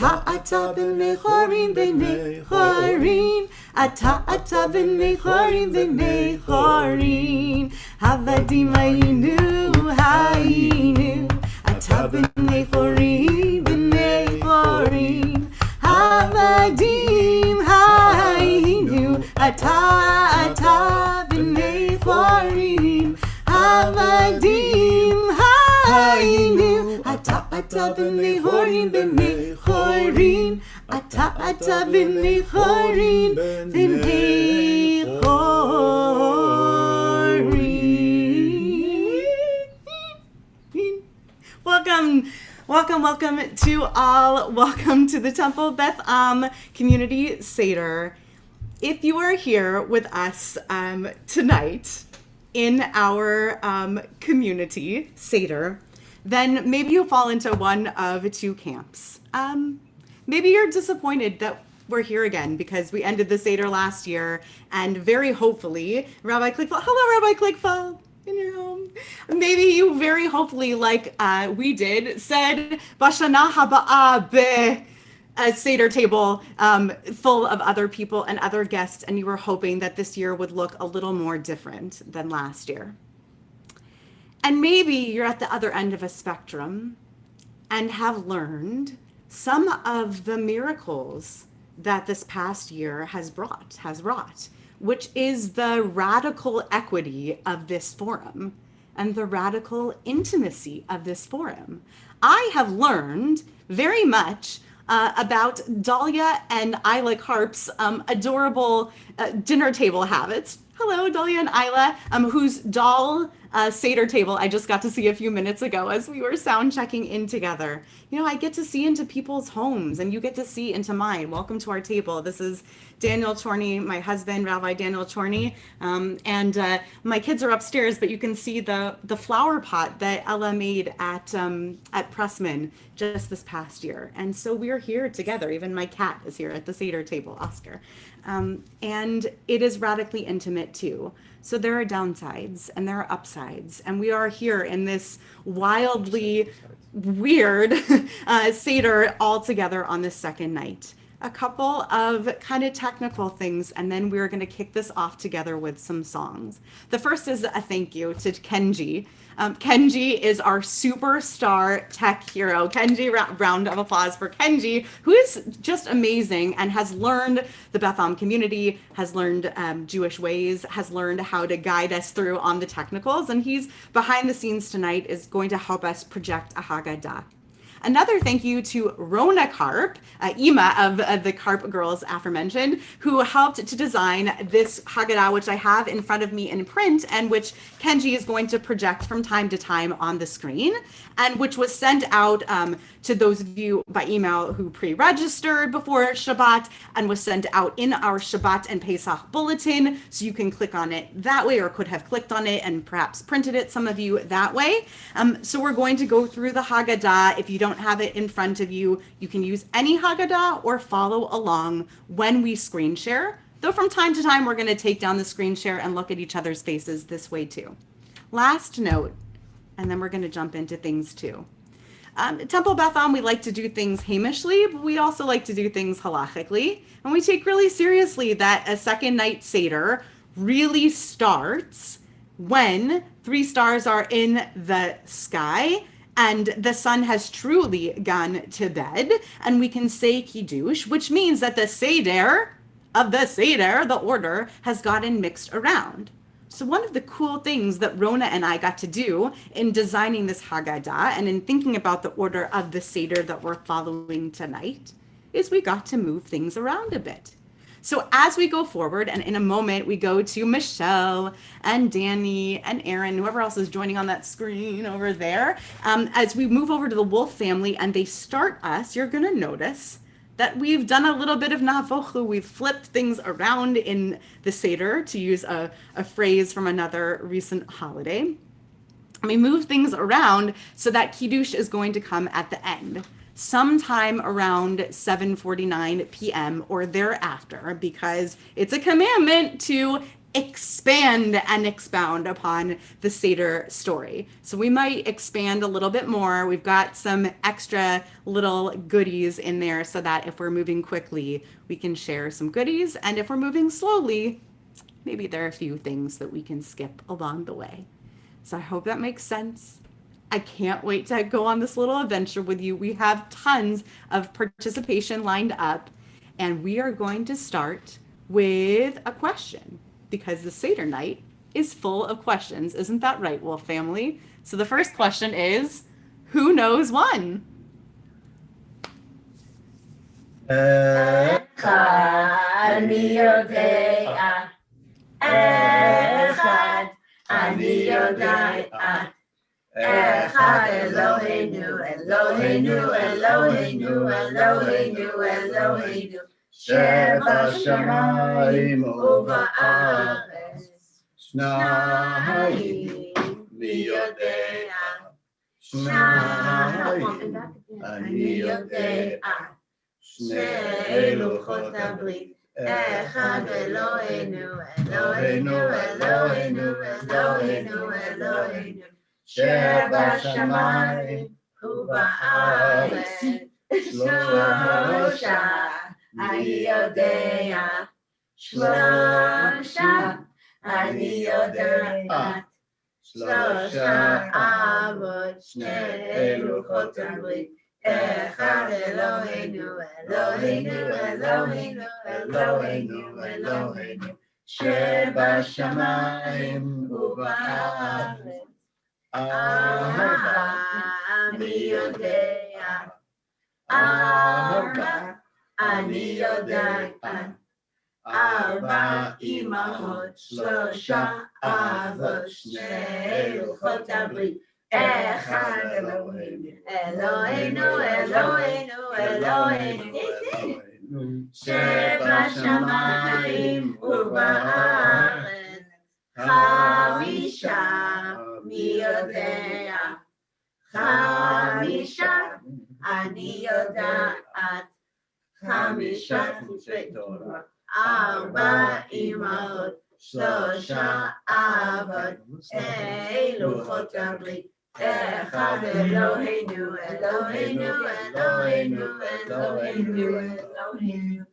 ata b'nei chorin b'nei chorin. Ata b'nei chorin b'nei chorin. Havadim hayinu. Ata b'nei chorin b'nei chorin. Havadim hayinu. Ata b'nei chorin. Havadim hayinu. Ata b'nei chorin b'nei chorin. Ata b'nei chorin b'nei chorin. Welcome to all. Welcome to the Temple Beth Am Community Seder. If you are here with us tonight in our community Seder, then maybe you fall into one of two camps. Maybe you're disappointed that we're here again because we ended the Seder last year, and very hopefully, Rabbi Kligfeld, hello Rabbi Kligfeld, in your home. Maybe you very hopefully, like we did, said Bashana Haba'ah be a Seder table full of other people and other guests, and you were hoping that this year would look a little more different than last year. And maybe you're at the other end of a spectrum and have learned some of the miracles that this past year has wrought, which is the radical equity of this forum and the radical intimacy of this forum. I have learned very much about Dahlia and Isla Karp's adorable dinner table habits. Hello, Dahlia and Isla, whose doll Seder table I just got to see a few minutes ago as we were sound checking in together. You know, I get to see into people's homes and you get to see into mine. Welcome to our table. This is Daniel Chorney, my husband, Rabbi Daniel Chorney, and my kids are upstairs, but you can see the flower pot that Ella made at Pressman just this past year. And so we're here together. Even my cat is here at the Seder table, Oscar. And it is radically intimate too. So there are downsides and there are upsides. And we are here in this wildly weird Seder all together on this second night. A couple of kind of technical things, and then we're going to kick this off together with some songs. The first is a thank you to Kenji. Kenji is our superstar tech hero. Kenji, round of applause for Kenji, who is just amazing and has learned the Beth Am community, has learned Jewish ways, has learned how to guide us through on the technicals, and he's behind the scenes tonight, is going to help us project a Haggadah. Another thank you to Rona Karp, Ima of the Karp girls aforementioned, who helped to design this Haggadah, which I have in front of me in print, and which Kenji is going to project from time to time on the screen, and which was sent out to those of you by email who pre-registered before Shabbat, and was sent out in our Shabbat and Pesach bulletin, so you can click on it that way, or could have clicked on it and perhaps printed it, some of you, that way. So we're going to go through the Haggadah. If you don't have it in front of you, you can use any Haggadah or follow along when we screen share. Though from time to time, we're going to take down the screen share and look at each other's faces this way too. Last note, and then we're going to jump into things too. Temple Beth Am, we like to do things hamishly, but we also like to do things halachically. And we take really seriously that a second night Seder really starts when 3 stars are in the sky and the sun has truly gone to bed, and we can say Kiddush, which means that the Seder of the Seder, the order, has gotten mixed around. So one of the cool things that Rona and I got to do in designing this Haggadah and in thinking about the order of the Seder that we're following tonight is we got to move things around a bit. So as we go forward, and in a moment we go to Michelle and Danny and Aaron, whoever else is joining on that screen over there, as we move over to the Wolf family and they start us, you're going to notice that we've done a little bit of nahavochu. We've flipped things around in the Seder, to use a phrase from another recent holiday. And we move things around so that Kiddush is going to come at the end, sometime around 7:49 p.m. or thereafter, because it's a commandment to expand and expound upon the Seder story. So we might expand a little bit more. We've got some extra little goodies in there so that if we're moving quickly, we can share some goodies. And if we're moving slowly, maybe there are a few things that we can skip along the way. So I hope that makes sense. I can't wait to go on this little adventure with you. We have tons of participation lined up, and we are going to start with a question because the Seder night is full of questions. Isn't that right, Wolf family? So the first question is, who knows one? אני יודע, אחד, אני יודעת, אחד אלוהינו, אלוהינו, אלוהינו, אלוהינו, אלוהינו, שבשמיים ובארץ, שניים, מי יודע, שניים, אני יודע, שני לוחות הברית, אחד אלוהינו, אלוהינו, אלוהינו, אלוהינו, אלוהינו, שבשמיים ובארץ, שלושה, אני יודע, שלושה, אני יודעת, שלושה אבות, שני לוחות הברית, אחד אלוהינו, אלוהינו, אלוהינו, אלוהינו, אלוהינו, שבשמיים ובארץ. ארבע, אני יודע, ארבע, אני יודעת, ארבע אמהות, שלושה אבות, שני לוחות הברית, אחד אלוהינו, אלוהינו, אלוהינו, אלוהינו, שבשמיים ובארץ, חמישה, מי יודע, חמישה, אני יודעת, חמישה ספרי תורה, ארבע אמהות, שלושה אבות, שני לוחות הברית, אחד אלוהינו, אלוהינו, אלוהינו, אלוהינו, אלוהינו,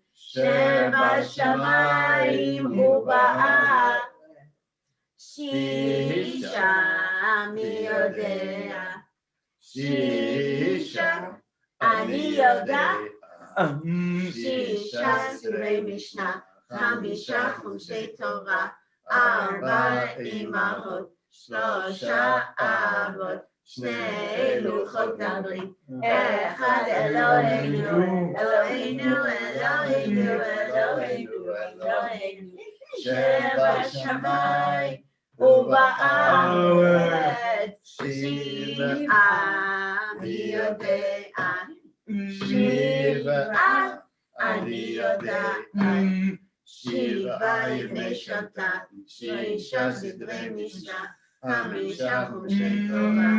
שבשמיים ובארץ, שישה, מי יודע, שישה, אני יודעת, שישה ספרי משנה, חמישה חומשי תורה, ארבע אמהות, שלושה אבות, שני לוחות הברית, אחד אלוהינו, אלוהינו, אלוהינו, אלוהינו, אלוהינו, שבשמיים ובארץ, שבעה, מי יודע, שבעה, אני יודעת, שבעה ימי שבת, שישה סדרי משנה, חמישה חומשי תורה,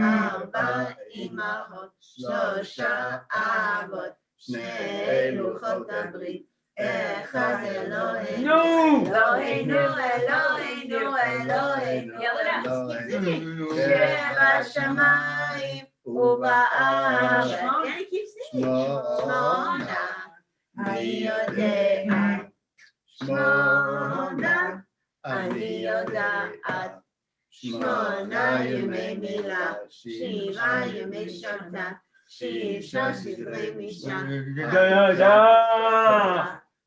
ארבע אמהות, שלושה אבות, שני לוחות הברית, אחד אלוהינו, אלוהינו, אלוהינו, אלוהינו, שבשמיים ובארץ, שמונה, אני יודע, שמונה, אני יודעת, שמונה ימי מילה, שבעה ימי שבת, שישה סדרי משנה,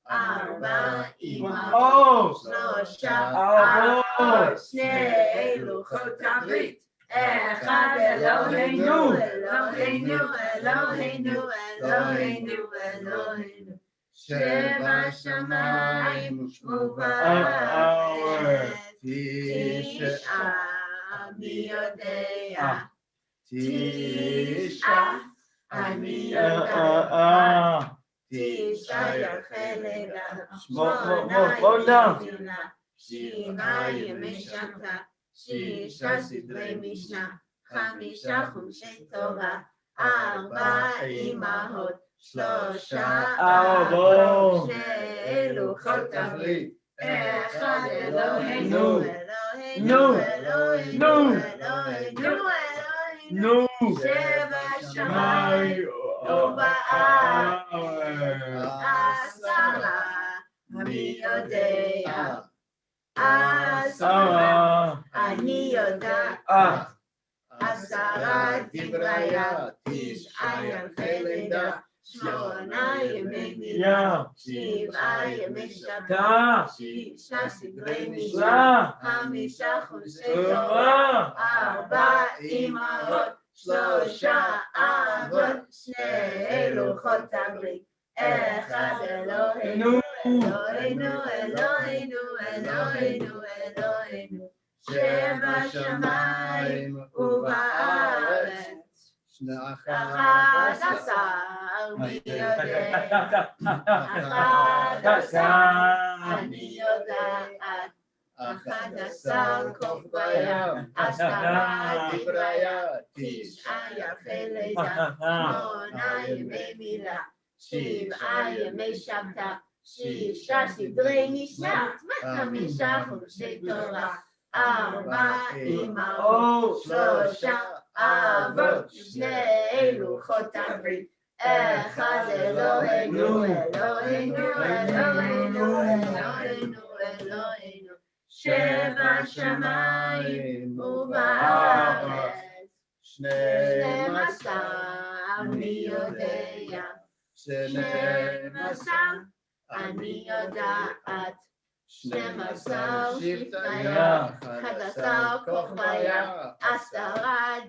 ארבע אמהות, שלושה אבות, שני לוחות הברית, אחד אלוהינו, אלוהינו, אלוהינו, אלוהינו, אלוהינו, שבשמיים ובארץ, תשעה, מי יודע, תשעה, אני יודעת, תשעה ירחי לידה, שמונה ימי מילה, שבעה ימי שבת, שישה סדרי משנה, חמישה חומשי תורה, ארבע אמהות, שלושה אבות, שני לוחות הברית, Echad Eloheinu, Eloheinu, Eloheinu, Eloheinu, שבשמיים ובארץ, עשרה, מי יודע? עשרה, אני יודעת. עשרה דבריה, תשעה ירחי לידה, שמונה ימי מילה, שבעה ימי שבת, שישה סדרי משנה, חמישה חומשי תורה, ארבע אמהות, שלושה אבות, שני לוחות הברית, אחד אלוהינו, אלוהינו, אלוהינו, אלוהינו, אלוהינו, שבשמיים ובארץ, 11 מי יודע, 11 אני יודעת, 11 קוף בים, 10 דבריה, 9 ירחי לידה, 8 ימי מילה, 7 ימי שבתא, 6 סדרי משנה, 5 חומשי תורה, 4 אמהות, 3 אבות, 2 לוחות הברית, אחד אלוהינו, אלוהינו, אלוהינו, אלוהינו, אלוהינו, שבשמיים ובארץ, 12 מי יודע, 12 אני יודעת, 12 שבטיה, 11 כוכביה, 10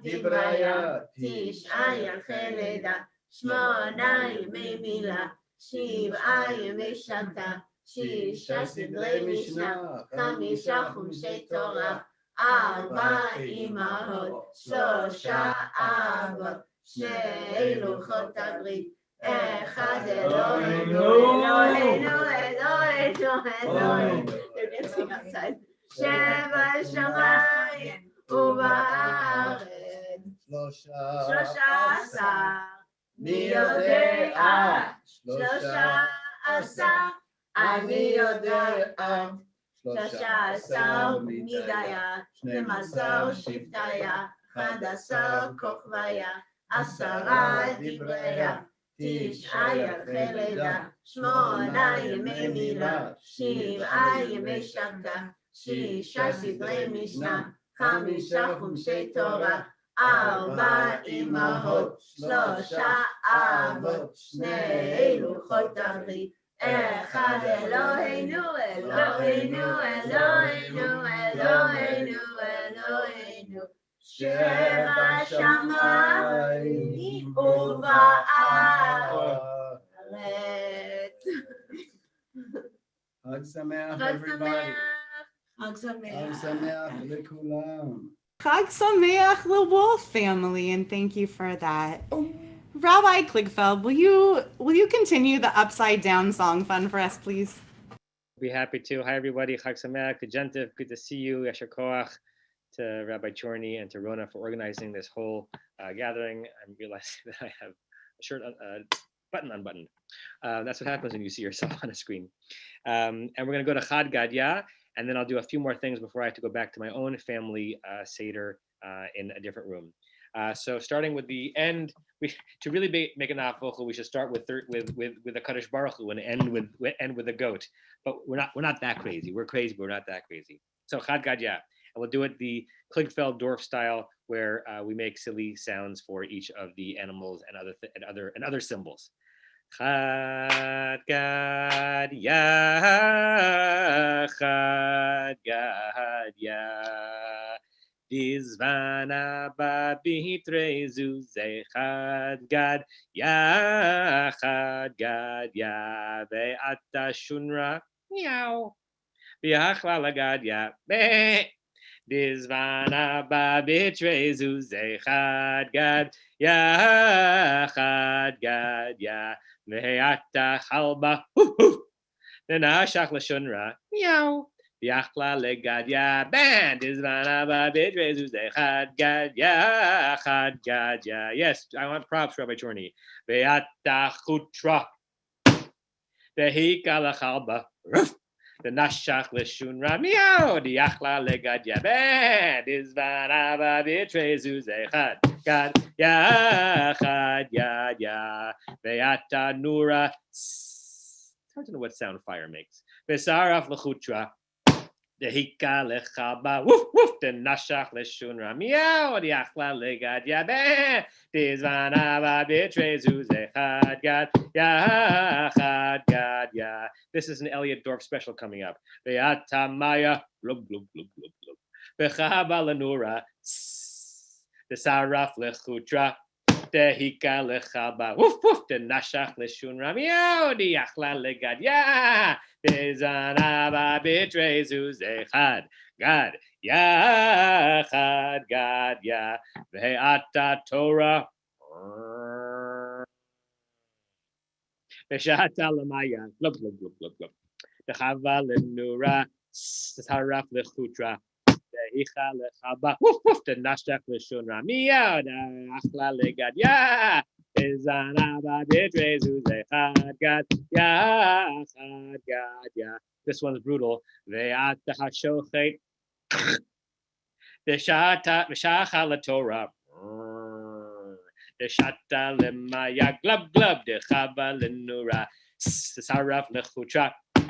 דבריה, 9 ירחי לידה, 8 ימי מילה, 7 ימי שבתא, 6 סדרי משנה, 5 חומשי תורה, 4 אמהות, 3 אבות, 2 לוחות הברית, אחד אלוהינו, אלוהינו, אלוהינו, אלוהינו, they're dancing outside, שבשמיים ובארץ, 13 מי יודע, 13 אני יודעת, 13 מידיה, 12 שבטיה, 11 כוכביה, 10 דבריה, 9 ירחי לידה, 8 ימי מילה, 7 ימי שבתא, 6 סדרי משנה, 5 חומשי תורה, 4 אמהות, 3 אבות, 2 לוחות הברית, אחד אלוהינו, אלוהינו, אלוהינו, אלוהינו, אלוהינו, שבשמיים ובארץ. חג שמח, חג everybody. שמח. חג חג שמח. שמח לכולם. Chag Sameach, the Wolf family, and thank you for that. Rabbi Kligfeld, will you continue the upside down song fun for us, please? Be happy to. Hi, everybody. Chag Sameach, Gejentiv. Good to see you. Yasher Koach to Rabbi Chorny and to Rona for organizing this whole gathering. I'm realizing that I have a shirt button unbuttoned. That's what happens when you see yourself on a screen. And we're going to go to Chad Gadya, and then I'll do a few more things before I have to go back to my own family Seder in a different room. So starting with the end, to really make an afochel, we should start with the Kadosh Baruch Hu and end with a goat. But we're not that crazy. We're crazy, but we're not that crazy. So Chad Gadya, and we'll do it the Kligfeld Dorf style, where we make silly sounds for each of the animals and other symbols. Chad Gadya, Chad Gadya. Dizvana ba bitrezu zechad gad ya chad gad ya ve'ata shunra meow v'achla lagad ya be Dizvana ba bitrezu zechad gad ya chad gad ya ve'ata chalba v'nashach l'shunra meow Yachla legadya band is vanaba bidrezu zechad gadya chad gadya. Yes, I want props, Rabbi Chorny. Ve'ata chutra. Ve'hika lachalba. The nashach leshunra miao the achla legad yabed is vanava bitrezus echad gad yachad ya ve'ata nura. It's hard to know what sound fire makes. Vesaraf lechutra. The hika lechaba woof woof the nashach leshunra miao the achla legad yabe the zvanava bitrezus echad gad yachad gad ya. This is an Elliot Dorff special coming up. Ve'ata maya blub blub blub blub blub. Vechaba lenura the saraf lechutra. The hika lechaba woof woof the nashach leshunra miao the achla legad ya. Bezanaba bitrezus echad gad yachad gad ya ve'ata Torah ve'shata lamaya glub glub glub glub glub v'chava lenura saraf lechutra ve'icha lechaba woof woof the nashach leshunra miya achla legad ya Bezanaba bitrezus echad gad yachad gad ya. This one's brutal. Ve'ata hashochet v'shata laTorah v'shata lemaya glub glub dechaba lenura saraf lechutra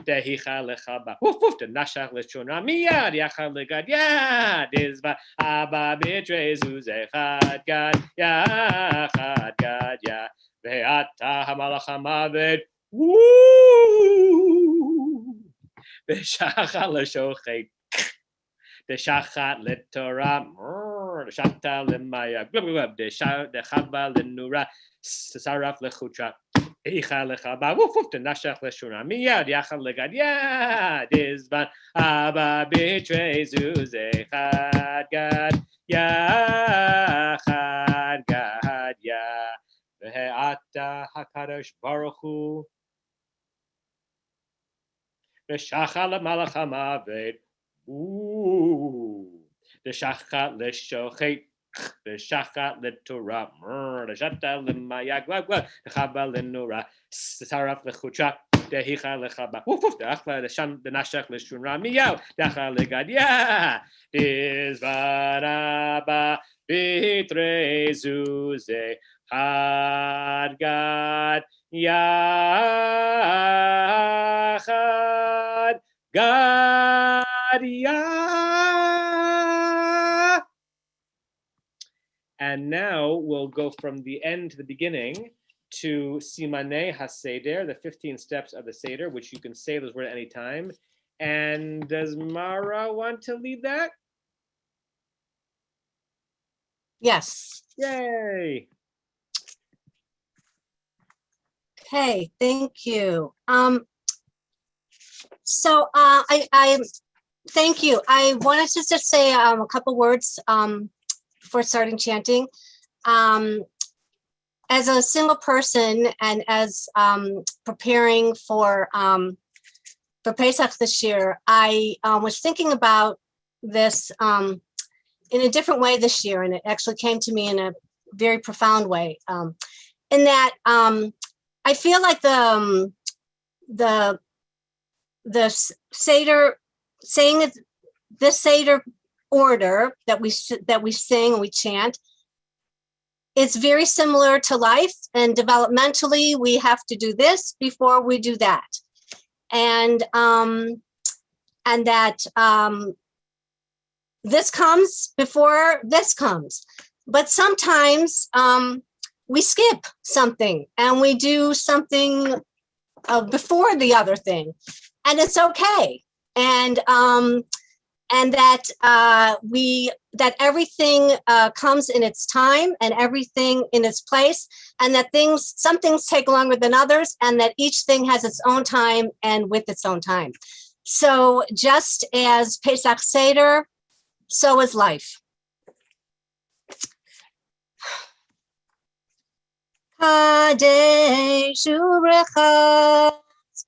dehicha lechaba woof woof the nashach leshonra miyad yachad legad yad izva abba bitrezus echad gad yachad gad ya ve'ata hamalach hamavet woo v'shachal leshochet the shachat leTorah, the shata lemaya, glub glub, the chaba lenura, saraf lechutra, eicha lechaba, woof woof, the nashach leshura, miyad yachal legad yad izvan, abba bitrezus echad gad yachad gad ya, ve'ata hakadosh baruch hu, v'shachal lemalach hamavet. Ooh, the shachat leshochet, the shachat leTorah, the shata lemaya glab glab, the chaba lenura, the saraf lechutra, the hicha lechaba, woof woof, the achla the sham the nashach leshunra miyav, the achla legadia, is varaba bitrezuze had gad yachad gad. And now we'll go from the end to the beginning to Simanei HaSeder, the 15 steps of the Seder, which you can say those words at any time. And does Mara want to lead that? Yes. Yay. Okay, thank you. So I thank you. I wanted to just say a couple words before starting chanting. As a single person and as preparing for Pesach this year, I was thinking about this in a different way this year, and it actually came to me in a very profound way. In that I feel like the Seder, saying it, this Seder order that we sing and we chant, it's very similar to life, and developmentally we have to do this before we do that, and that this comes before this comes. But sometimes we skip something and we do something before the other thing, and it's okay. And that that everything comes in its time and everything in its place, and that some things take longer than others, and that each thing has its own time and with its own time. So just as Pesach Seder, so is life. Kadesh u'rechatz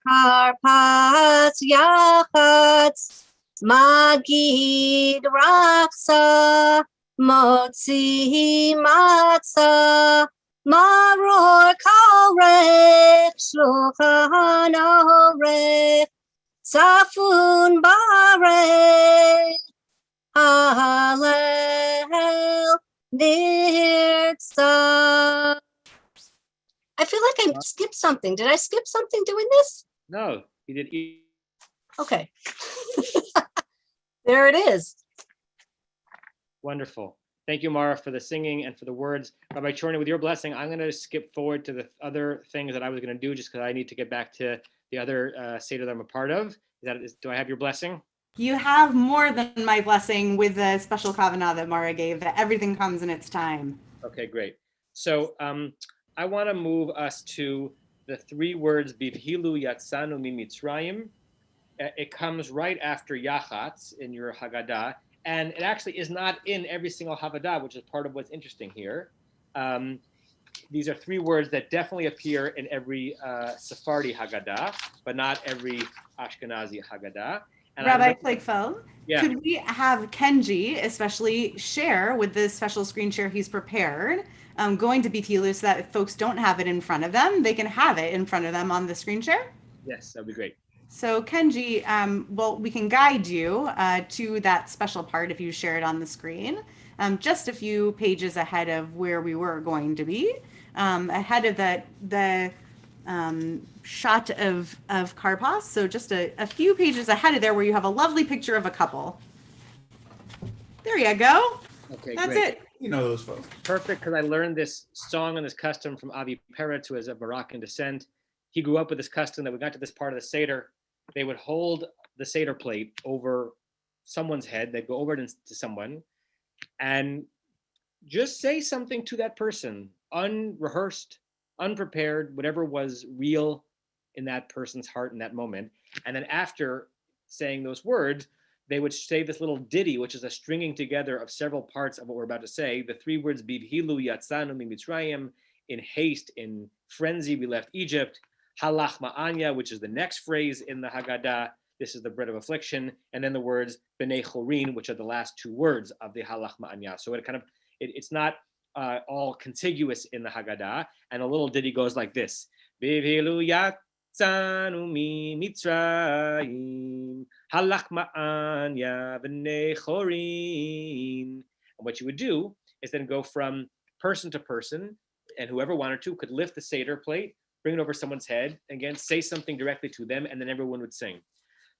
karpas yachatz magid raksa motzi matzah maror korech shulchan orech Safun Bare Hallel Nirtza. I feel like I skipped something. Did I skip something doing this? No, you did. Okay. There it is. Wonderful. Thank you, Mara, for the singing and for the words. Rabbi Chorny, with your blessing, I'm going to skip forward to the other things that I was going to do just because I need to get back to the other Seder that I'm a part of. Do I have your blessing? You have more than my blessing with the special kavanah that Mara gave, that everything comes in its time. Okay, great. So I want to move us to the three words, Bivhilu Yatsanu Mimitzrayim. It comes right after Yachatz in your Haggadah, and it actually is not in every single Haggadah, which is part of what's interesting here. These are three words that definitely appear in every Sephardi Haggadah, but not every Ashkenazi Haggadah. And Rabbi Pligfeld, yeah. Could we have Kenji especially share with the special screen share he's prepared, going to BTLU, so that if folks don't have it in front of them, they can have it in front of them on the screen share? Yes, that'd be great. So Kenji, well, we can guide you to that special part if you share it on the screen, just a few pages ahead of where we were going to be, ahead of the shot of Karpas. So just a few pages ahead of there where you have a lovely picture of a couple. There you go. Okay, That's great. it. You know those folks. Perfect, because I learned this song and this custom from Avi Peretz, who is of Moroccan descent. He grew up with this custom that we got to this part of the Seder. They would hold the Seder plate over someone's head. They'd go over it to someone and just say something to that person, unrehearsed, unprepared, whatever was real in that person's heart in that moment. And then after saying those words, they would say this little ditty, which is a stringing together of several parts of what we're about to say. The three words, Bivhilu Yatsanu Mimitzrayim, in haste, in frenzy, we left Egypt. Halach Ma'anya, which is the next phrase in the Haggadah. This is the bread of affliction. And then the words B'nei Chorin, which are the last two words of the Halach Ma'anya. So it's not all contiguous in the Haggadah. And a little ditty goes like this. Bivhilu Yatsanu Mimitzrayim, Halach Ma'anya, B'nei Chorin. And what you would do is then go from person to person, and whoever wanted to could lift the Seder plate, bring it over someone's head, again, say something directly to them, and then everyone would sing.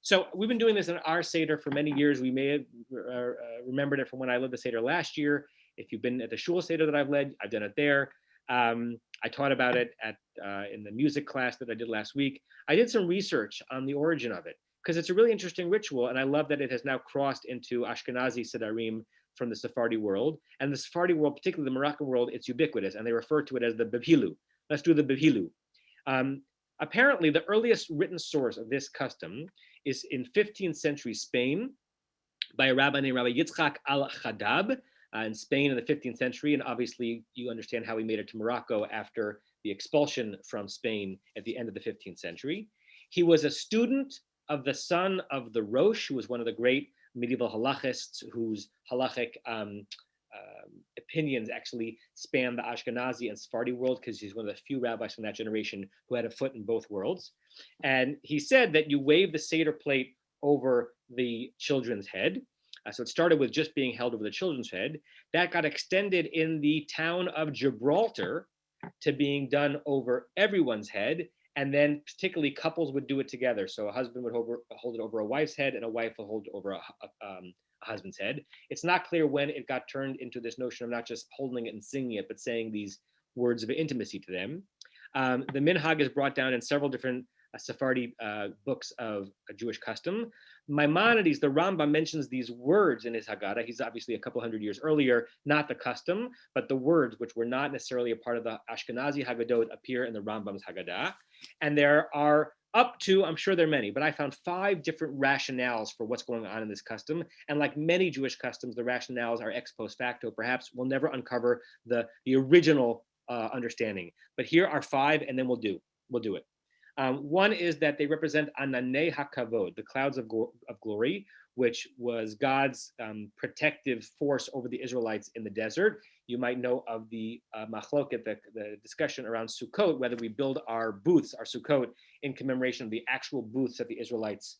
So we've been doing this in our Seder for many years. We may have remembered it from when I led the Seder last year. If you've been at the Shul Seder that I've led, I've done it there. I taught about it in the music class that I did last week. I did some research on the origin of it, because it's a really interesting ritual, and I love that it has now crossed into Ashkenazi Sedarim from the Sephardi world. And the Sephardi world, particularly the Moroccan world, it's ubiquitous, and they refer to it as the Bivhilu. Let's do the Bivhilu. Apparently, the earliest written source of this custom is in 15th century Spain by a rabbi named Rabbi Yitzchak al-Khadab in Spain in the 15th century. And obviously, you understand how he made it to Morocco after the expulsion from Spain at the end of the 15th century. He was a student of the son of the Rosh, who was one of the great medieval halachists whose halachic opinions actually span the Ashkenazi and Sephardi world, because he's one of the few rabbis from that generation who had a foot in both worlds. And he said that you wave the Seder plate over the children's head. So it started with just being held over the children's head. That got extended in the town of Gibraltar to being done over everyone's head. And then particularly couples would do it together. So a husband would hold it over a wife's head, and a wife would hold it over a husband's head. It's not clear when it got turned into this notion of not just holding it and singing it, but saying these words of intimacy to them. The minhag is brought down in several different Sephardi books of a Jewish custom. Maimonides, the Rambam, mentions these words in his Haggadah. He's obviously a couple hundred years earlier, not the custom, but the words, which were not necessarily a part of the Ashkenazi Haggadot, appear in the Rambam's Haggadah. And there are up to, I'm sure there are many, but I found 5 different rationales for what's going on in this custom. And like many Jewish customs, the rationales are ex post facto. Perhaps we'll never uncover the original understanding. But here are 5, and then we'll do it. One is that they represent Ananei HaKavod, the clouds of glory, which was God's protective force over the Israelites in the desert. You might know of the machloket, the discussion around Sukkot, whether we build our booths, our Sukkot, in commemoration of the actual booths that the Israelites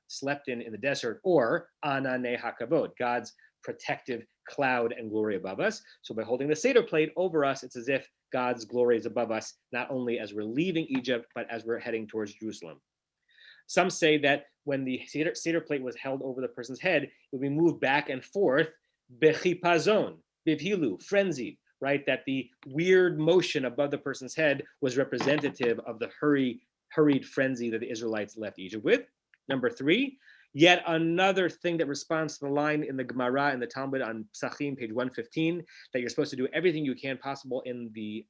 slept in the desert, or Anane Hakavod, God's protective cloud and glory above us. So by holding the Seder plate over us, it's as if God's glory is above us, not only as we're leaving Egypt, but as we're heading towards Jerusalem. Some say that when the Seder plate was held over the person's head, it would be moved back and forth, bechipazon, bivhilu, frenzied, right? That the weird motion above the person's head was representative of the hurried frenzy that the Israelites left Egypt with. Number 3, yet another thing that responds to the line in the Gemara in the Talmud on Psachim, page 115, that you're supposed to do everything you can possible in the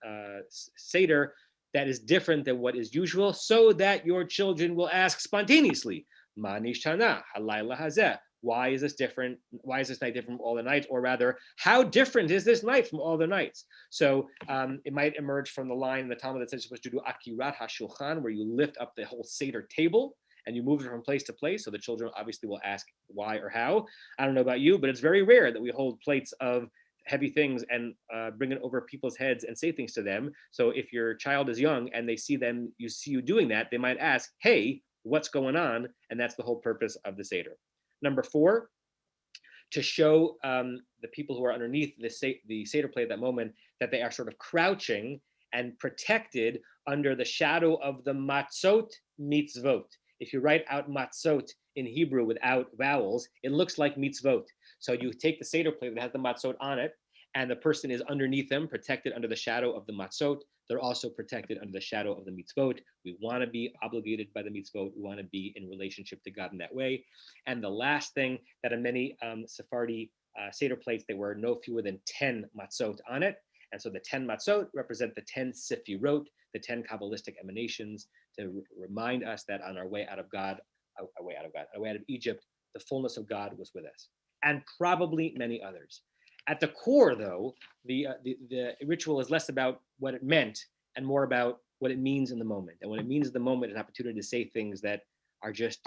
Seder that is different than what is usual, so that your children will ask spontaneously, Ma nishtana halayla hazeh? Why is this different? Why is this night different from all the nights? Or rather, how different is this night from all the nights? So it might emerge from the line in the Talmud that says you're supposed to do akirat hashulchan, where you lift up the whole Seder table and you move it from place to place. So the children obviously will ask why or how. I don't know about you, but it's very rare that we hold plates of heavy things and bring it over people's heads and say things to them. So if your child is young and they see you doing that, they might ask, hey, what's going on? And that's the whole purpose of the Seder. Number 4, to show the people who are underneath the Seder plate at that moment that they are sort of crouching and protected under the shadow of the matzot mitzvot. If you write out matzot in Hebrew without vowels, it looks like mitzvot. So you take the Seder plate that has the matzot on it, and the person is underneath them, protected under the shadow of the matzot. They're also protected under the shadow of the mitzvot. We want to be obligated by the mitzvot. We want to be in relationship to God in that way. And the last thing, that in many Sephardi Seder plates, there were no fewer than 10 matzot on it. And so the 10 matzot represent the 10 sifirot, the 10 Kabbalistic emanations, to remind us that on our way out of Egypt, the fullness of God was with us. And probably many others. At the core, though, the ritual is less about what it meant and more about what it means in the moment. And what it means in the moment is an opportunity to say things that are just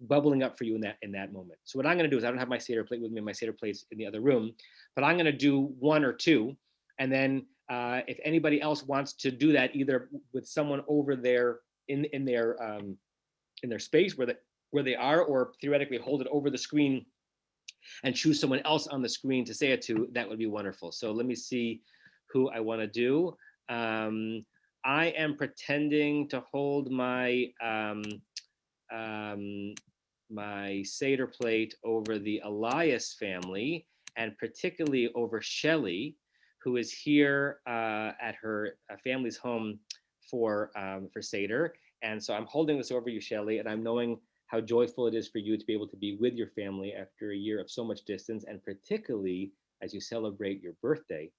bubbling up for you in that moment. So what I'm going to do is, I don't have my Seder plate with me, my Seder plate's in the other room, but I'm going to do 1 or 2, and then if anybody else wants to do that, either with someone over there in their space where they are, or theoretically hold it over the screen and choose someone else on the screen to say it to, that would be wonderful. So let me see who I want to do. I am pretending to hold my my Seder plate over the Elias family, and particularly over Shelley, who is here at her family's home for Seder. And so I'm holding this over you, Shelley, and I'm knowing how joyful it is for you to be able to be with your family after a year of so much distance, and particularly as you celebrate your birthday.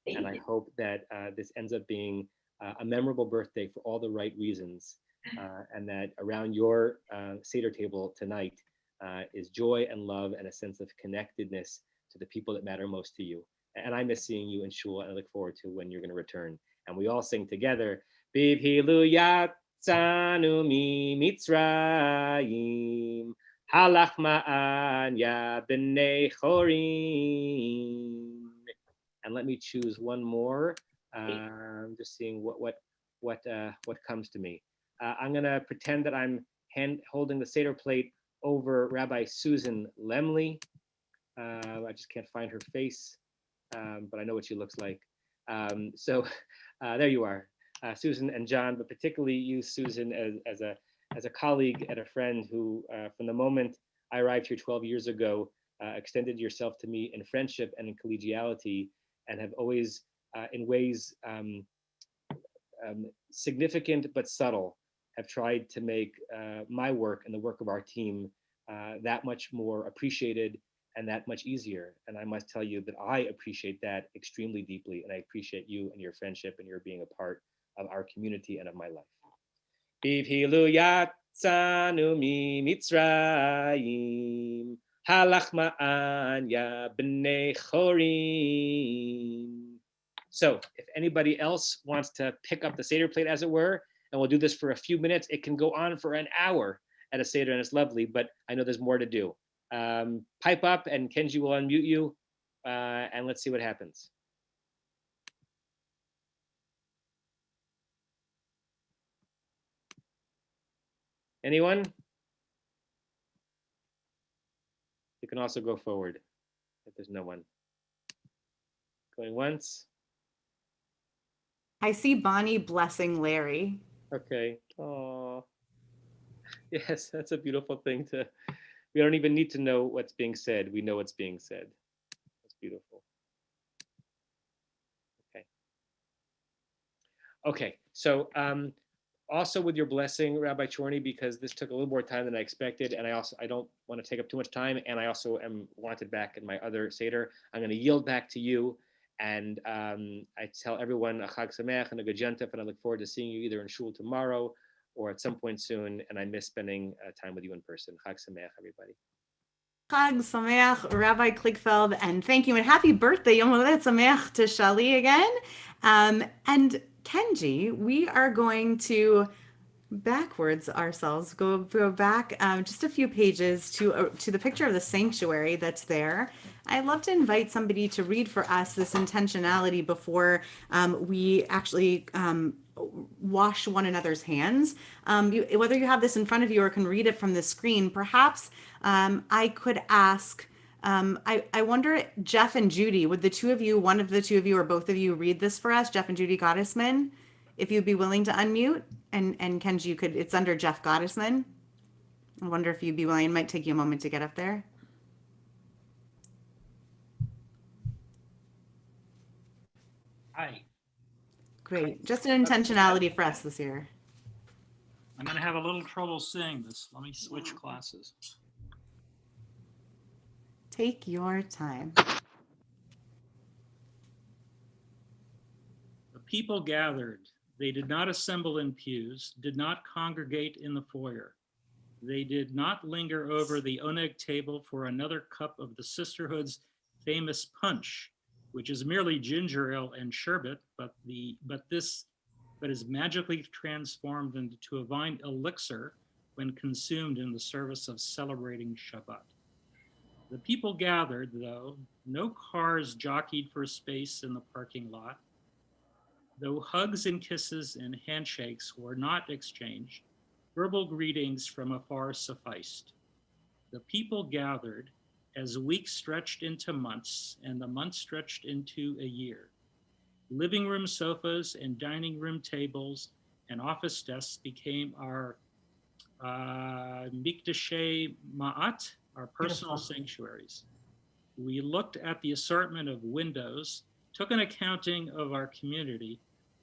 And I hope that this ends up being a memorable birthday for all the right reasons, and that around your Seder table tonight is joy and love and a sense of connectedness to the people that matter most to you. And I miss seeing you in shul, and I look forward to when you're going to return. And we all sing together, Bivhilu Yatzanu mi Mitzrayim, Halach ma'an ya b'nei chorim. And let me choose one more. I'm just seeing what comes to me. I'm gonna pretend that I'm holding the Seder plate over Rabbi Susan Lemley. I just can't find her face, but I know what she looks like. So there you are, Susan and John, but particularly you, Susan, as a colleague and a friend who, from the moment I arrived here 12 years ago, extended yourself to me in friendship and in collegiality, and have always, in ways significant but subtle, have tried to make my work and the work of our team that much more appreciated and that much easier. And I must tell you that I appreciate that extremely deeply, and I appreciate you and your friendship and your being a part of our community and of my life. Bivhilu yatzanu mi Mitzrayim, halach ma'an ya b'nei chorim. So if anybody else wants to pick up the Seder plate, as it were, and we'll do this for a few minutes, it can go on for an hour at a Seder, and it's lovely, but I know there's more to do. Pipe up, and Kenji will unmute you, and let's see what happens. Anyone? can also go forward if there's no one. Going once. I see Bonnie blessing Larry. Okay. Oh, yes, that's a beautiful thing to. We don't even need to know what's being said. We know what's being said. That's beautiful. Okay. Okay. So also with your blessing, Rabbi Chorny, because this took a little more time than I expected, and I don't want to take up too much time, and I also am wanted back in my other Seder. I'm going to yield back to you, and I tell everyone a Chag Sameach and a Good Yontif, and I look forward to seeing you either in shul tomorrow or at some point soon, and I miss spending time with you in person. Chag Sameach, everybody. Chag Sameach, Rabbi Kligfeld, and thank you, and happy birthday, Yom Holedet Sameach to Shali again. And Kenji, we are going to backwards ourselves, go back just a few pages to the picture of the sanctuary that's there. I'd love to invite somebody to read for us this intentionality before we actually wash one another's hands. Whether you have this in front of you or can read it from the screen, perhaps I could ask, I wonder, Jeff and Judy, would the two of you, one of the two of you or both of you read this for us, Jeff and Judy Gottesman? If you'd be willing to unmute, and Kenji, you could, it's under Jeff Gottesman. I wonder if you'd be willing. It might take you a moment to get up there. Hi, Great. Just an intentionality for us this year. I'm going to have a little trouble saying this. Let me switch classes. Take your time. The people gathered. They did not assemble in pews, did not congregate in the foyer. They did not linger over the oneg table for another cup of the sisterhood's famous punch, which is merely ginger ale and sherbet, but is magically transformed into a divine elixir when consumed in the service of celebrating Shabbat. The people gathered, though no cars jockeyed for space in the parking lot, though hugs and kisses and handshakes were not exchanged, verbal greetings from afar sufficed. The people gathered as weeks stretched into months and the months stretched into a year. Living room sofas and dining room tables and office desks became our mikdashei ma'at, our personal sanctuaries. We looked at the assortment of windows, took an accounting of our community,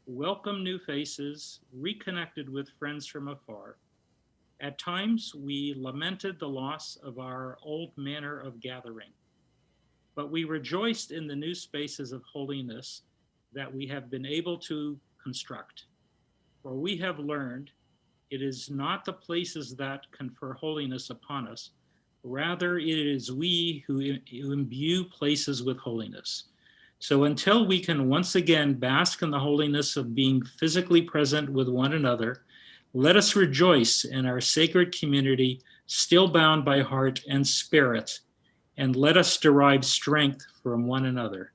welcomed new faces, reconnected with friends from afar. At times, we lamented the loss of our old manner of gathering, but we rejoiced in the new spaces of holiness that we have been able to construct. For we have learned it is not the places that confer holiness upon us, rather it is we who imbue places with holiness. So until we can once again bask in the holiness of being physically present with one another, let us rejoice in our sacred community, still bound by heart and spirit, and let us derive strength from one another.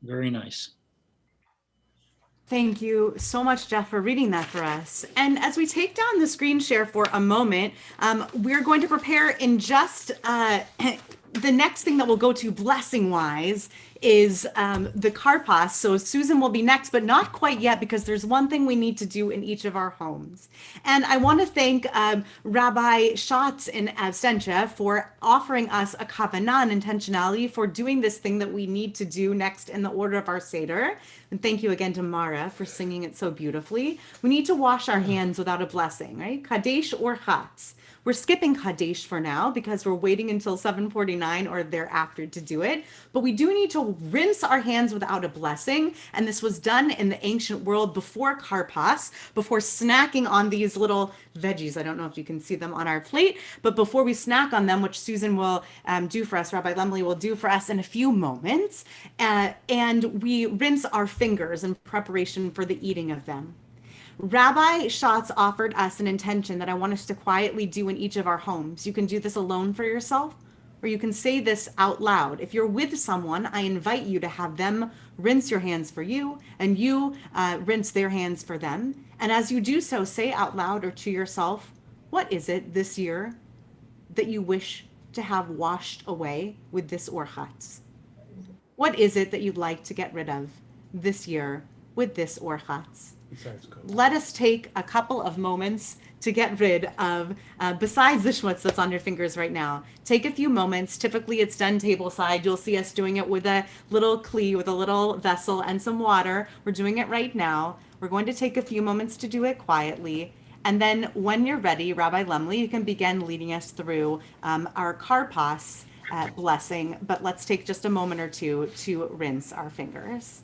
Very nice. Thank you so much, Jeff, for reading that for us. And as we take down the screen share for a moment, we're going to prepare in just the next thing that we'll go to blessing-wise is the karpas. So Susan will be next, but not quite yet, because there's one thing we need to do in each of our homes. And I want to thank Rabbi Schatz in absentia for offering us a kavanah, an intentionality, for doing this thing that we need to do next in the order of our Seder. And thank you again to Mara for singing it so beautifully. We need to wash our hands without a blessing, right? Kadesh or Chatz. We're skipping Kadesh for now because we're waiting until 7:49 or thereafter to do it. But we do need to rinse our hands without a blessing. And this was done in the ancient world before karpas, before snacking on these little veggies. I don't know if you can see them on our plate, but before we snack on them, which Susan will do for us, Rabbi Lemley will do for us in a few moments, and we rinse our fingers in preparation for the eating of them. Rabbi Schatz offered us an intention that I want us to quietly do in each of our homes. You can do this alone for yourself, or you can say this out loud. If you're with someone, I invite you to have them rinse your hands for you, and you rinse their hands for them. And as you do so, say out loud or to yourself, what is it this year that you wish to have washed away with this orchatz? What is it that you'd like to get rid of this year with this orchatz? Let us take a couple of moments to get rid of, besides the schmutz that's on your fingers right now. Take a few moments. Typically it's done table side. You'll see us doing it with a little kli, with a little vessel and some water. We're doing it right now. We're going to take a few moments to do it quietly. And then when you're ready, Rabbi Lemley, you can begin leading us through our karpas blessing. But let's take just a moment or two to rinse our fingers.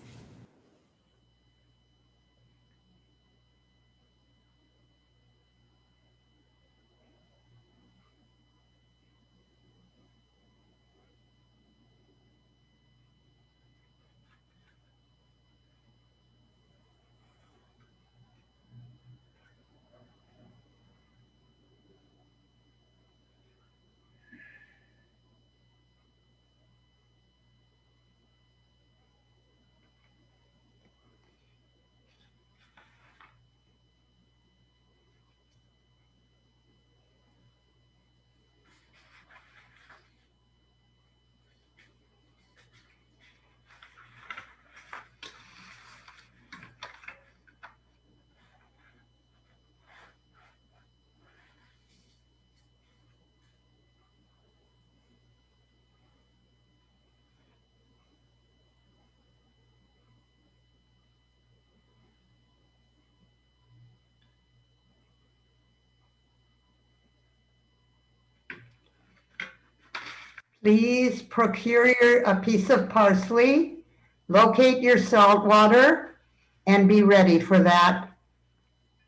Please procure a piece of parsley, locate your salt water, and be ready for that.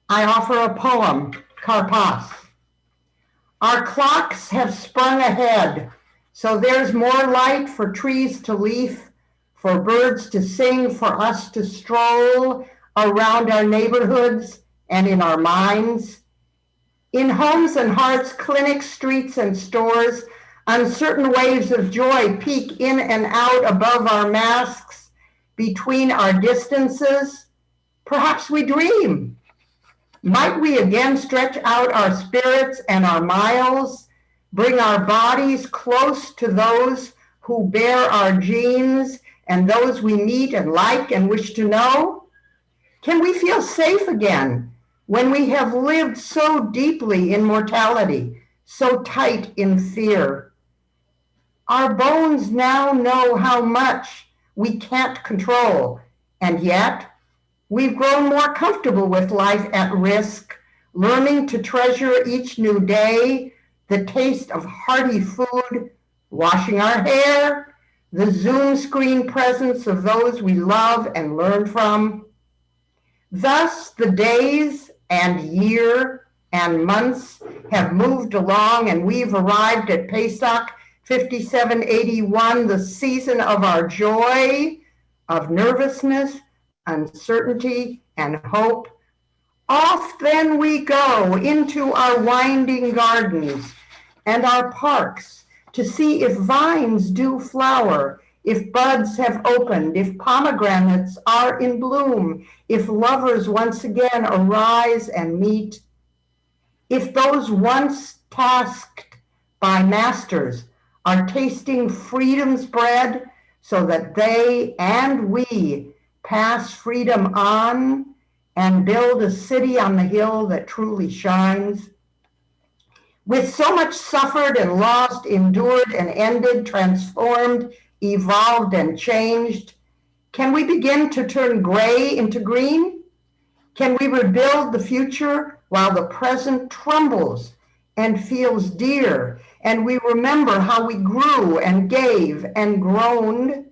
I offer a poem, Karpas. Our clocks have sprung ahead, so there's more light for trees to leaf, for birds to sing, for us to stroll around our neighborhoods and in our minds. In homes and hearts, clinics, streets, and stores, uncertain waves of joy peek in and out above our masks, between our distances. Perhaps we dream. Might we again stretch out our spirits and our miles, bring our bodies close to those who bear our genes and those we meet and like and wish to know? Can we feel safe again when we have lived so deeply in mortality, so tight in fear? Our bones now know how much we can't control, and yet we've grown more comfortable with life at risk, learning to treasure each new day, the taste of hearty food, washing our hair, the Zoom screen presence of those we love and learn from. Thus, the days and year and months have moved along, and we've arrived at Pesach 5781, the season of our joy, of nervousness, uncertainty, and hope. Off then we go into our winding gardens and our parks to see if vines do flower, if buds have opened, if pomegranates are in bloom, if lovers once again arise and meet, if those once tasked by masters are tasting freedom's bread so that they and we pass freedom on and build a city on the hill that truly shines. With so much suffered and lost, endured and ended, transformed, evolved and changed, can we begin to turn gray into green? Can we rebuild the future while the present trembles and feels dear, and we remember how we grew and gave and groaned?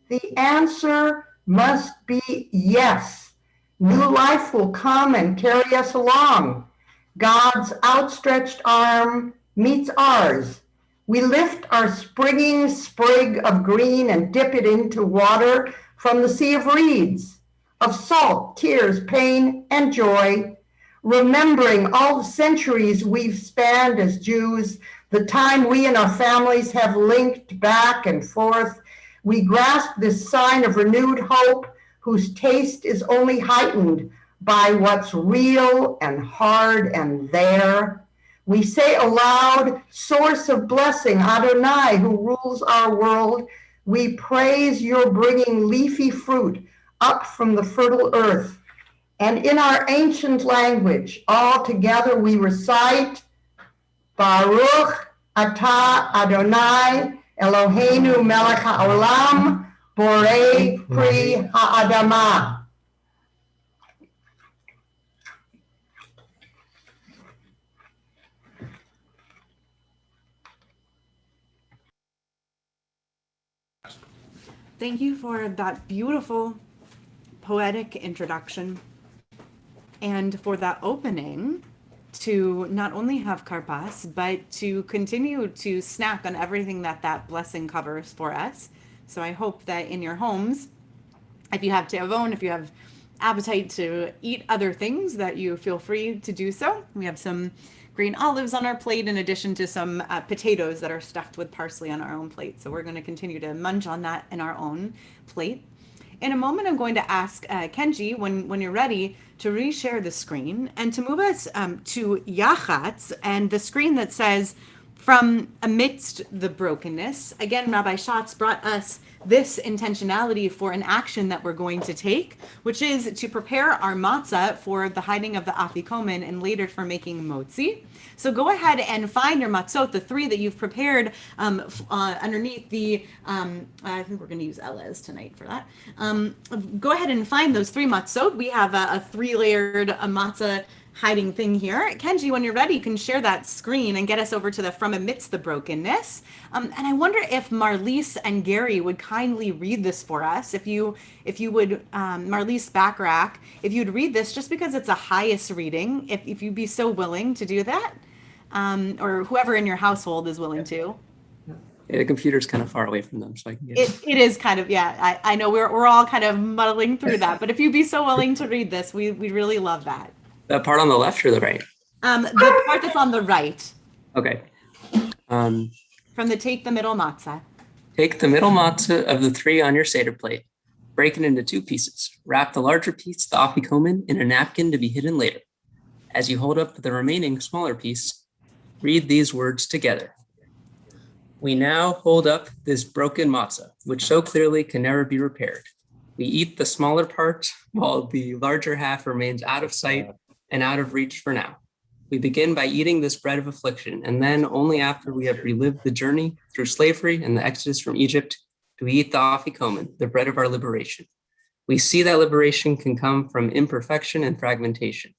The answer must be yes. New life will come and carry us along. God's outstretched arm meets ours. We lift our springing sprig of green and dip it into water from the sea of reeds, of salt, tears, pain, and joy, remembering all the centuries we've spanned as Jews, the time we and our families have linked back and forth. We grasp this sign of renewed hope, whose taste is only heightened by what's real and hard and there. We say aloud, source of blessing, Adonai, who rules our world. We praise your bringing leafy fruit up from the fertile earth. And in our ancient language, all together we recite, Baruch atah Adonai Eloheinu melech haolam borei pri ha'adamah. Thank you for that beautiful poetic introduction and for that opening to not only have karpas, but to continue to snack on everything that that blessing covers for us. So I hope that in your homes, if you have te'avon, if you have appetite to eat other things, that you feel free to do so. We have some green olives on our plate in addition to some potatoes that are stuffed with parsley on our own plate. So we're going to continue to munch on that in our own plate. In a moment, I'm going to ask Kenji, when you're ready, to reshare the screen and to move us to Yachatz and the screen that says, from amidst the brokenness. Again, Rabbi Schatz brought us this intentionality for an action that we're going to take, which is to prepare our matzah for the hiding of the afikomen and later for making motzi. So go ahead and find your matzot, the three that you've prepared underneath the, I think we're going to use Elez tonight for that. Go ahead and find those three matzot. We have a three-layered matzah hiding thing here. Kenji, when you're ready, you can share that screen and get us over to the from amidst the brokenness. And I wonder if Marlise and Gary would kindly read this for us. If you would, Marlise Backrack, if you'd read this just because it's a highest reading, if you'd be so willing to do that, or whoever in your household is willing to. Yeah, the computer's kind of far away from them, so I can get it. It is kind of, yeah, I know we're all kind of muddling through that, but if you'd be so willing to read this, we'd really love that. That part on the left or the right? The part that's on the right. Okay. From the take the middle matzah. Take the middle matzah of the three on your Seder plate. Break it into two pieces. Wrap the larger piece, the afikomen, in a napkin to be hidden later. As you hold up the remaining smaller piece, read these words together. We now hold up this broken matzah, which so clearly can never be repaired. We eat the smaller part while the larger half remains out of sight and out of reach for now. We begin by eating this bread of affliction, and then only after we have relived the journey through slavery and the exodus from Egypt do we eat the afikomen, the bread of our liberation. We see that liberation can come from imperfection and fragmentation.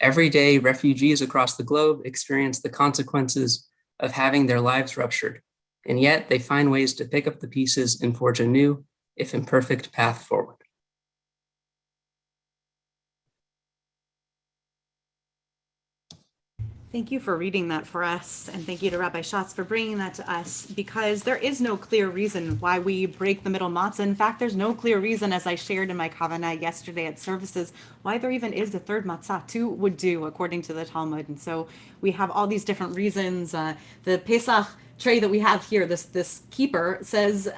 Every day, refugees across the globe experience the consequences of having their lives ruptured, and yet they find ways to pick up the pieces and forge a new, if imperfect, path forward. Thank you for reading that for us, and thank you to Rabbi Schatz for bringing that to us, because there is no clear reason why we break the middle matzah. In fact, there's no clear reason, as I shared in my kavanah yesterday at services, why there even is a third matzah. Two would do, according to the Talmud. And so we have all these different reasons. The Pesach tray that we have here, this keeper, says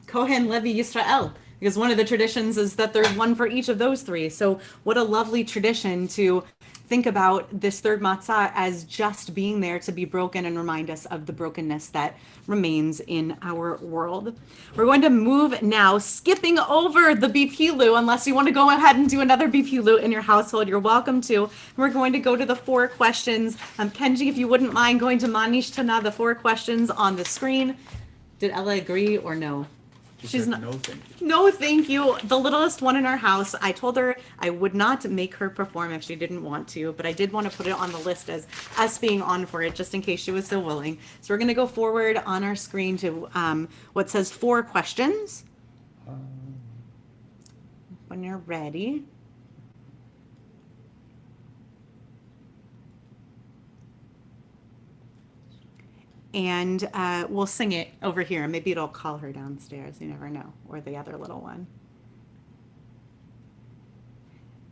Kohen Levi Yisrael, because one of the traditions is that there's one for each of those three. So what a lovely tradition to think about this third matzah as just being there to be broken and remind us of the brokenness that remains in our world. We're going to move now, skipping over the beef hilu, unless you want to go ahead and do another beef hilu in your household, you're welcome to. We're going to go to the 4 questions. Kenji, if you wouldn't mind going to Manish Tana, the 4 questions on the screen. Did Ella agree or no? She's not. No, thank you. No, thank you. The littlest one in our house, I told her I would not make her perform if she didn't want to, but I did want to put it on the list as us being on for it, just in case she was so willing. So we're going to go forward on our screen to what says 4 questions. When you're ready. And we'll sing it over here. Maybe it'll call her downstairs. You never know. Or the other little one.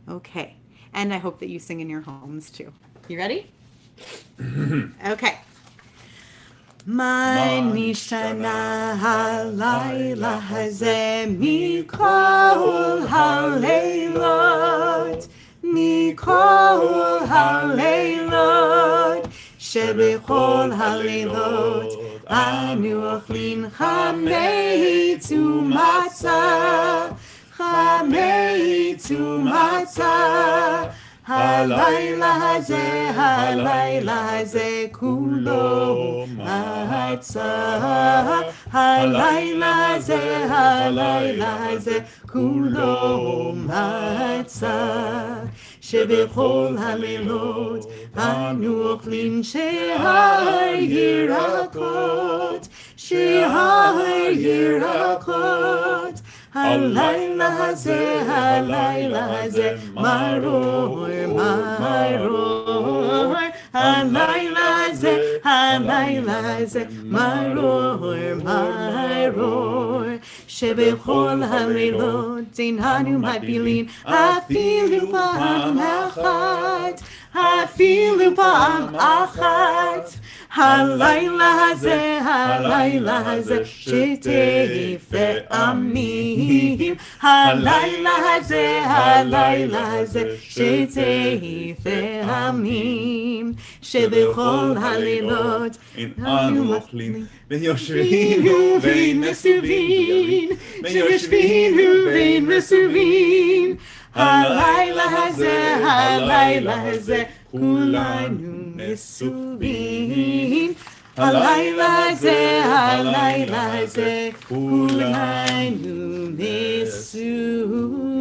Okay. And I hope that you sing in your homes too. You ready? Okay. Ma nishtana halayla hazeh mikol haleilot mikol haleilot שבכל הלילות אנו אוכלים חמץ ומצה, חמץ ומצה. הלילה הזה כולו מצה, הלילה הזה כולו מצה. שבכל הלילות אנו אוכלים שהירקות, שהירקות. הלילה הזה מרור, מרור. הלילה הזה מרור, מרור. שבכל הלילות איננו מטבילים אפילו פעם אחת, אפילו פעם אחת. הלילה הזה שטף ועמים, הלילה הזה שטף ועמים. שבכל הלילות אנו אוכלים ויושבים ובין מסובין, ויושבים ובין מסובין. הלילה הזה כולנו מסובין, הלילה הזה כולנו מסובין.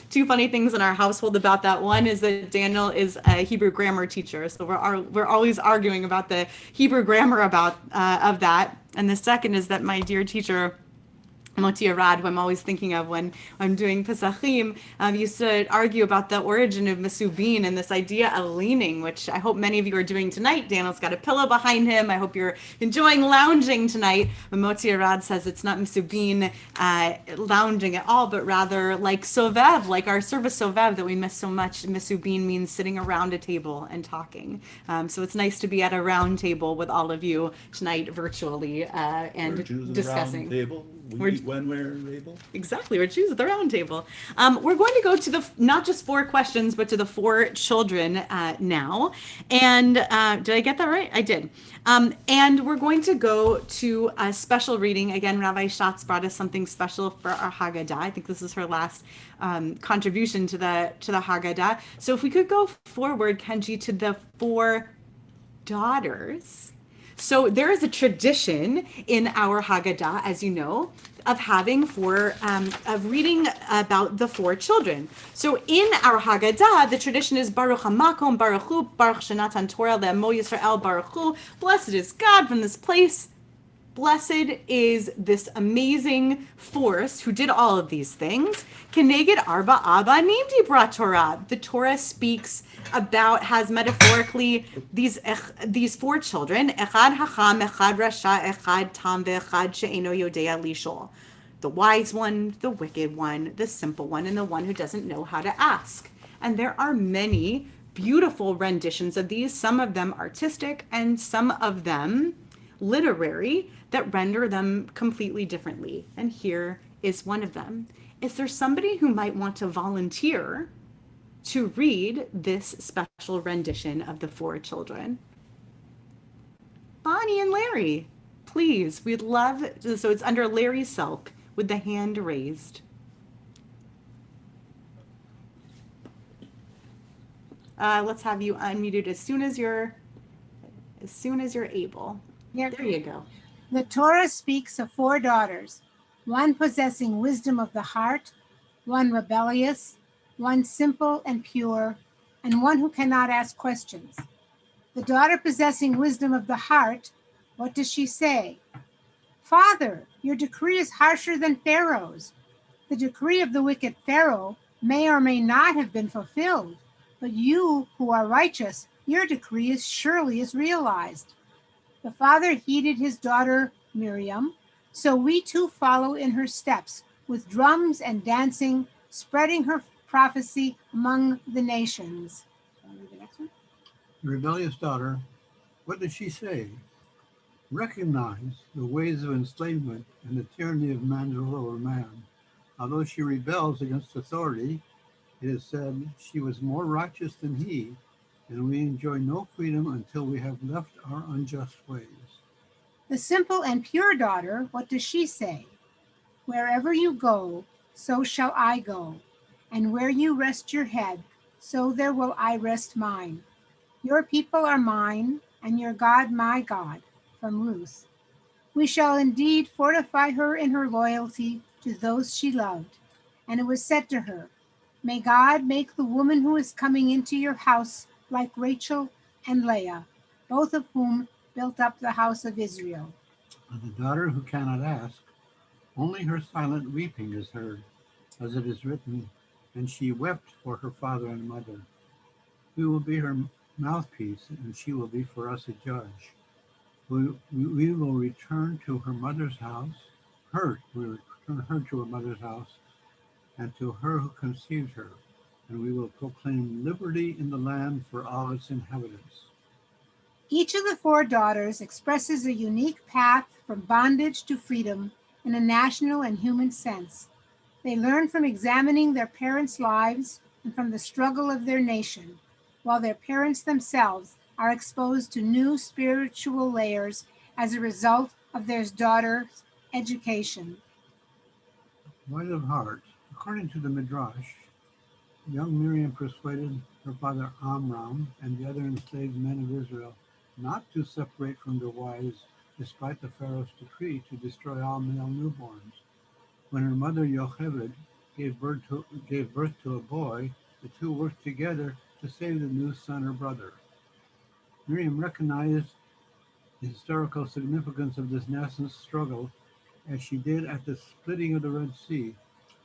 Two funny things in our household about that. One is that Daniel is a Hebrew grammar teacher, so we're always arguing about the Hebrew grammar of that. And the second is that my dear teacher Moti Arad, who I'm always thinking of when I'm doing Pesachim, used to argue about the origin of Mesubin and this idea of leaning, which I hope many of you are doing tonight. Daniel's got a pillow behind him. I hope you're enjoying lounging tonight. But Moti Arad says it's not Mesubin lounging at all, but rather like Sovev, like our service Sovev that we miss so much. Mesubin means sitting around a table and talking. So it's nice to be at a round table with all of you tonight virtually and discussing. We eat when we're able. Exactly, we're choosing the round table. We're going to go to the not just 4 questions, but to the 4 children now. And did I get that right? I did. And we're going to go to a special reading. Again, Rabbi Schatz brought us something special for our Haggadah. I think this is her last contribution to the Haggadah. So if we could go forward, Kenji, to the 4 daughters. So there is a tradition in our Haggadah, as you know, of having of reading about the 4 children. So in our Haggadah, the tradition is Baruch HaMakom, Baruch Hu, Baruch Shenatan Torah Le'amo Yisrael, Baruch Hu. Blessed is God from this place. Blessed is this amazing force who did all of these things. Keneged Arba Abba Nim Dibra Torah. The Torah speaks about, has metaphorically these 4 children. Echad Hacham, Echad Rasha, Echad Tam, Ve'echad She'eno Yodea Lishol. The wise one, the wicked one, the simple one, and the one who doesn't know how to ask. And there are many beautiful renditions of these, some of them artistic and some of them literary, that render them completely differently. And here is one of them. Is there somebody who might want to volunteer to read this special rendition of the 4 children? Bonnie and Larry, please, we'd love, so it's under Larry Selk with the hand raised. Let's have you unmuted as soon as you're able. There you go. The Torah speaks of 4 daughters, one possessing wisdom of the heart, one rebellious, one simple and pure, and one who cannot ask questions. The daughter possessing wisdom of the heart, what does she say? Father, your decree is harsher than Pharaoh's. The decree of the wicked Pharaoh may or may not have been fulfilled, but you who are righteous, your decree is surely is realized. The father heeded his daughter Miriam, so we too follow in her steps with drums and dancing, spreading her prophecy among the nations. The next one. The rebellious daughter, what does she say? Recognize the ways of enslavement and the tyranny of man's rule over man. Although she rebels against authority, it is said she was more righteous than he, and we enjoy no freedom until we have left our unjust ways. The simple and pure daughter, what does she say? Wherever you go, so shall I go, and where you rest your head, so there will I rest mine. Your people are mine, and your God my God. From Ruth. We shall indeed fortify her in her loyalty to those she loved. And it was said to her, May God make the woman who is coming into your house like Rachel and Leah, both of whom built up the house of Israel. And the daughter who cannot ask, only her silent weeping is heard, as it is written, and she wept for her father and mother. We will be her mouthpiece, and she will be for us a judge. We will return to her mother's house, we will return her to her mother's house, and to her who conceived her, and we will proclaim liberty in the land for all its inhabitants. Each of the four daughters expresses a unique path from bondage to freedom in a national and human sense. They learn from examining their parents' lives and from the struggle of their nation, while their parents themselves are exposed to new spiritual layers as a result of their daughter's education. Light of heart. According to the Midrash, young Miriam persuaded her father Amram and the other enslaved men of Israel not to separate from their wives despite the Pharaoh's decree to destroy all male newborns. When her mother Yocheved gave birth to a boy, the two worked together to save the new son or brother. Miriam recognized the historical significance of this nascent struggle as she did at the splitting of the Red Sea,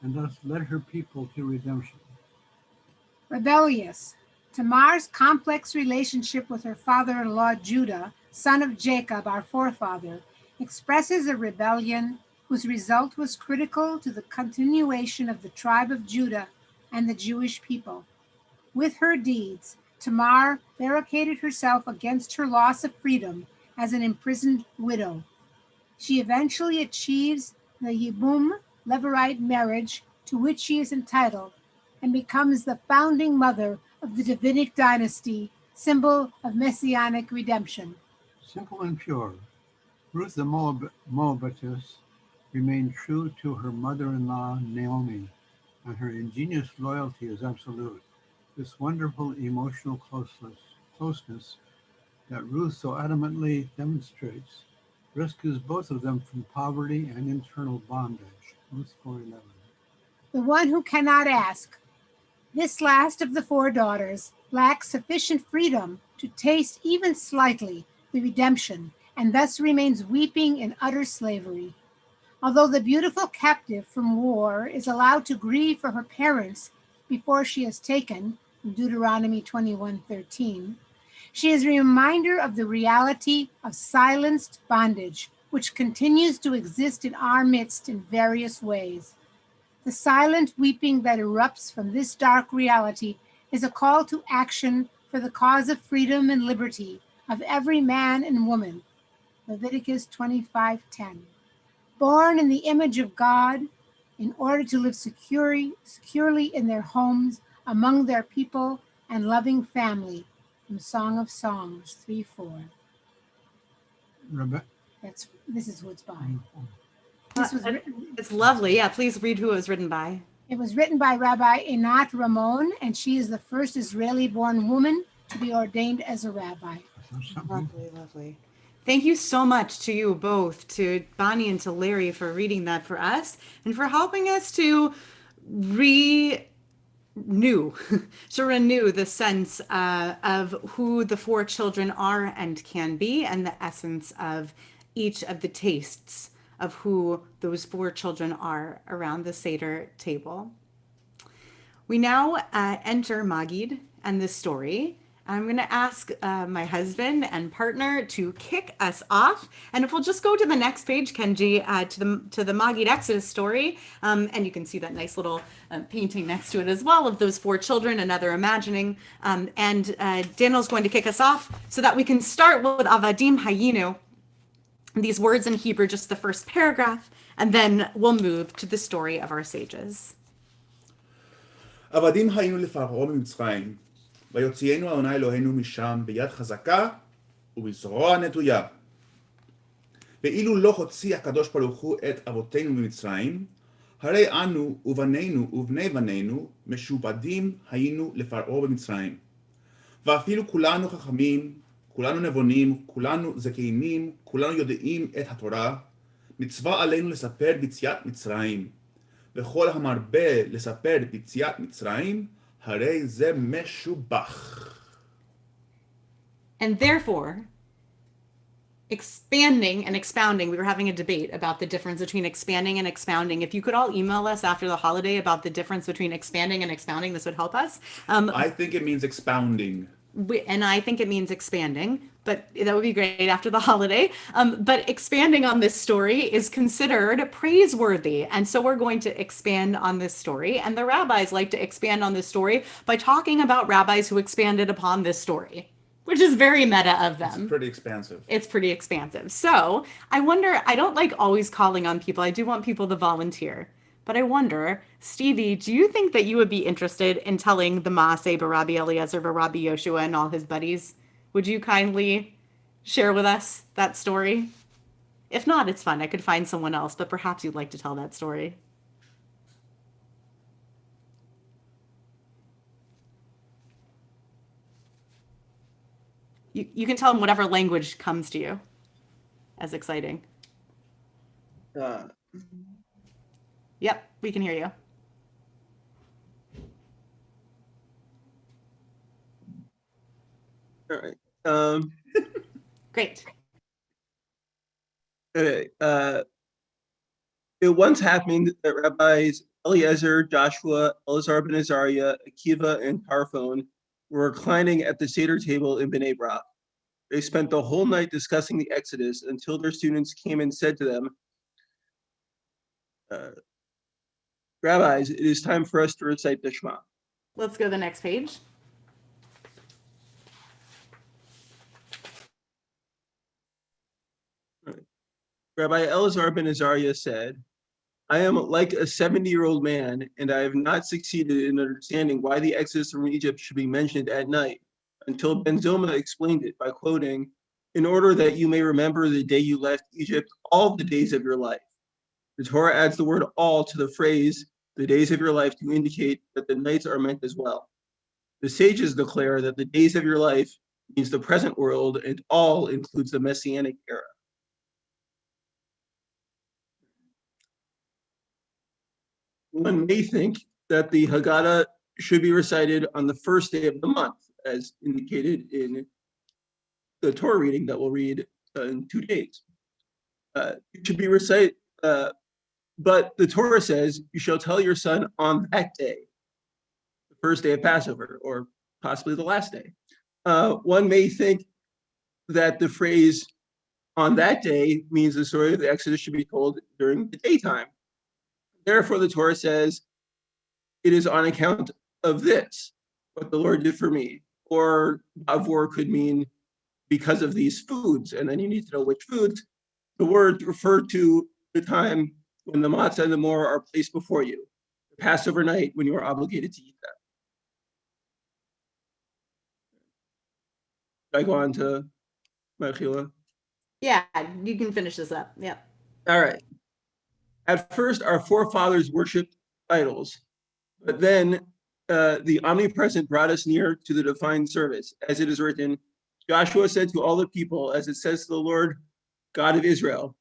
and thus led her people to redemption. Rebellious. Tamar's complex relationship with her father-in-law Judah, son of Jacob, our forefather, expresses a rebellion whose result was critical to the continuation of the tribe of Judah and the Jewish people. With her deeds, Tamar barricaded herself against her loss of freedom as an imprisoned widow. She eventually achieves the Yibum Levirate marriage to which she is entitled and becomes the founding mother of the Davidic dynasty, symbol of messianic redemption. Simple and pure, Ruth the Moabitess remained true to her mother-in-law Naomi, and her ingenious loyalty is absolute. This wonderful emotional closeness that Ruth so adamantly demonstrates rescues both of them from poverty and internal bondage. Ruth 4:11. The one who cannot ask. This last of the four daughters lacks sufficient freedom to taste even slightly the redemption, and thus remains weeping in utter slavery. Although the beautiful captive from war is allowed to grieve for her parents before she is taken, Deuteronomy 21:13, she is a reminder of the reality of silenced bondage, which continues to exist in our midst in various ways. The silent weeping that erupts from this dark reality is a call to action for the cause of freedom and liberty of every man and woman. Leviticus 25:10. Born in the image of God, in order to live securely in their homes, among their people and loving family. From Song of Songs 3:4. This is who it's by. This was written. It's lovely. Yeah, please read who it was written by. It was written by Rabbi Einat Ramon, and she is the first Israeli-born woman to be ordained as a rabbi. Lovely, lovely. Thank you so much to you both, to Bonnie and to Larry, for reading that for us and for helping us to renew the sense of who the four children are and can be, and the essence of each of the tastes of who those four children are around the Seder table. We now enter Magid and the story. I'm going to ask my husband and partner to kick us off. And if we'll just go to the next page, Kenji, to the Magid Exodus story, and you can see that nice little painting next to it as well of those four children, another imagining. And Daniel's going to kick us off so that we can start with Avadim Hayinu. These words in Hebrew, just the first paragraph, and then we'll move to the story of our sages. עבדים היינו לפרעה במצרים, ויוציאנו אדוני אלוהינו משם ביד חזקה ובזרוע נטויה. ואילו לא הוציא הקדוש ברוך הוא את אבותינו ממצרים, הרי אנו ובנינו ובני בנינו משועבדים היינו לפרעה במצרים. ואפילו כולנו חכמים, כולנו נבונים, כולנו זקנים, כולנו יודעים את התורה, מצווה עלינו לספר ביציאת מצרים. וכל המרבה לספר ביציאת מצרים, הרי זה משובח. And therefore, expanding and expounding, we were having a debate about the difference between expanding and expounding. If you could all email us after the holiday about the difference between expanding and expounding, this would help us. I think it means expounding. And I think it means expanding, but that would be great after the holiday. But expanding on this story is considered praiseworthy. And so we're going to expand on this story. And the rabbis like to expand on this story by talking about rabbis who expanded upon this story, which is very meta of them. It's pretty expansive. It's pretty expansive. So I wonder, I don't like always calling on people. I do want people to volunteer. But I wonder, Stevie, do you think that you would be interested in telling the Maaseh Barabi Eliezer Barabi Yoshua and all his buddies? Would you kindly share with us that story? If not, it's fine. I could find someone else, but perhaps you'd like to tell that story. You can tell them whatever language comes to you as exciting. Yep, we can hear you. All right. Great. Okay. It once happened that rabbis Eliezer, Joshua, Elazar ben Azariah, Akiva, and Tarfon were reclining at the Seder table in Bnei Brak. They spent the whole night discussing the Exodus until their students came and said to them, Rabbis, it is time for us to recite the Shema. Let's go to the next page. Right. Rabbi Elazar ben Azariah said, I am like a 70-year-old man, and I have not succeeded in understanding why the Exodus from Egypt should be mentioned at night, until Ben Zoma explained it by quoting, in order that you may remember the day you left Egypt all the days of your life. The Torah adds the word all to the phrase, the days of your life, to indicate that the nights are meant as well. The sages declare that the days of your life means the present world, and all includes the Messianic era. One may think that the Haggadah should be recited on the first day of the month, as indicated in the Torah reading that we'll read in 2 days. It should be recited, but the Torah says, you shall tell your son on that day, the first day of Passover, or possibly the last day. One may think that the phrase on that day means the story of the Exodus should be told during the daytime. Therefore, the Torah says, it is on account of this, what the Lord did for me. Or avor could mean because of these foods, and then you need to know which foods. The words refer to the time when the matzah and the maror are placed before you, the Passover night when you are obligated to eat them. Should I go on to Mechila? Yeah, you can finish this up. Yeah. All right. At first, our forefathers worshipped idols, but then the omnipresent brought us near to the divine service. As it is written, Joshua said to all the people, as it says to the Lord God of Israel,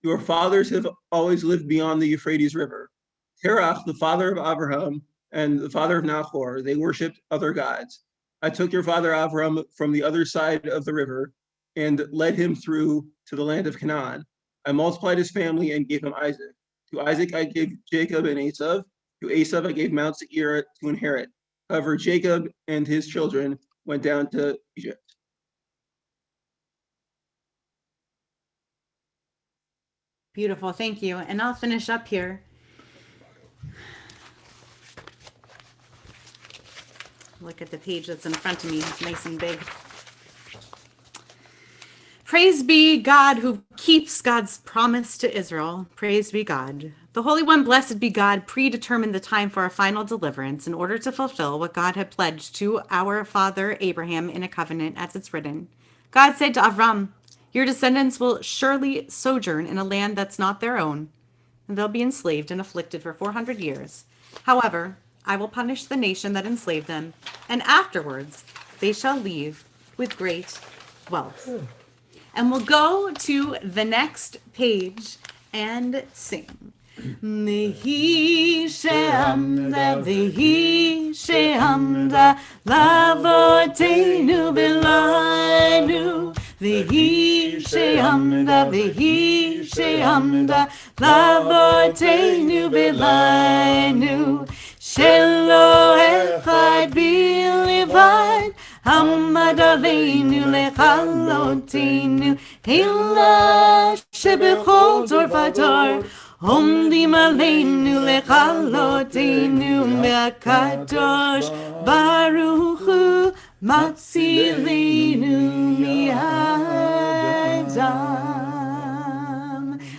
your fathers have always lived beyond the Euphrates River. Terach, the father of Abraham and the father of Nahor, they worshipped other gods. I took your father Abraham from the other side of the river and led him through to the land of Canaan. I multiplied his family and gave him Isaac. To Isaac I gave Jacob and Esau. To Esau I gave Mount Seir to inherit. However, Jacob and his children went down to Egypt. Beautiful, thank you. And I'll finish up here. Look at the page that's in front of me, it's nice and big. Praise be God who keeps God's promise to Israel. Praise be God. The Holy One, blessed be God, predetermined the time for our final deliverance in order to fulfill what God had pledged to our father Abraham in a covenant, as it's written. God said to Avram, your descendants will surely sojourn in a land that's not their own, and they'll be enslaved and afflicted for 400 years. However, I will punish the nation that enslaved them, and afterwards they shall leave with great wealth. And we'll go to the next page and sing. Vihi she'amda lavoteinu v'laynu. Vihi she'amda lavoteinu v'laynu. Shelo echad b'levad Hamad aleinu lechalotenu, Hila shebechol dor vador, Omdim aleinu lechalotenu, Me'akadosh Baruch Hu, Matzilenu mi'adam.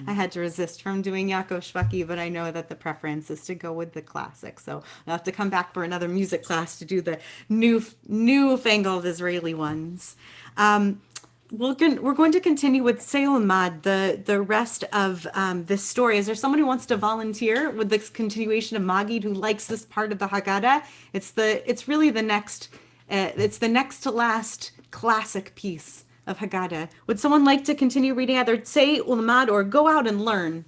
I had to resist from doing Yaakov Shvaki, but I know that the preference is to go with the classic. So I'll have to come back for another music class to do the newfangled Israeli ones. We're going to continue with Seilmad, the rest of this story. Is there someone who wants to volunteer with this continuation of Magid who likes this part of the Haggadah? It's really the next to last classic piece of Haggadah. Would someone like to continue reading either Tzei Ulmad or go out and learn?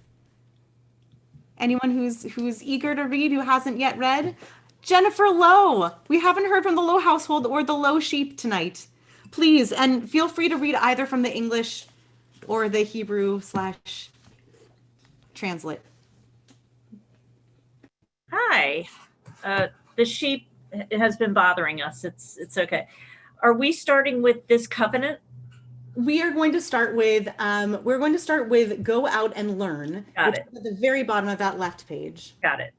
Anyone who's eager to read who hasn't yet read? Jennifer Lowe. We haven't heard from the Lowe household or the Lowe sheep tonight. Please, and feel free to read either from the English or the Hebrew/translate. Hi. The sheep has been bothering us. It's okay. Are we starting with this covenant? We are going to start with go out and learn. Got it. At the very bottom of that left page. Got it.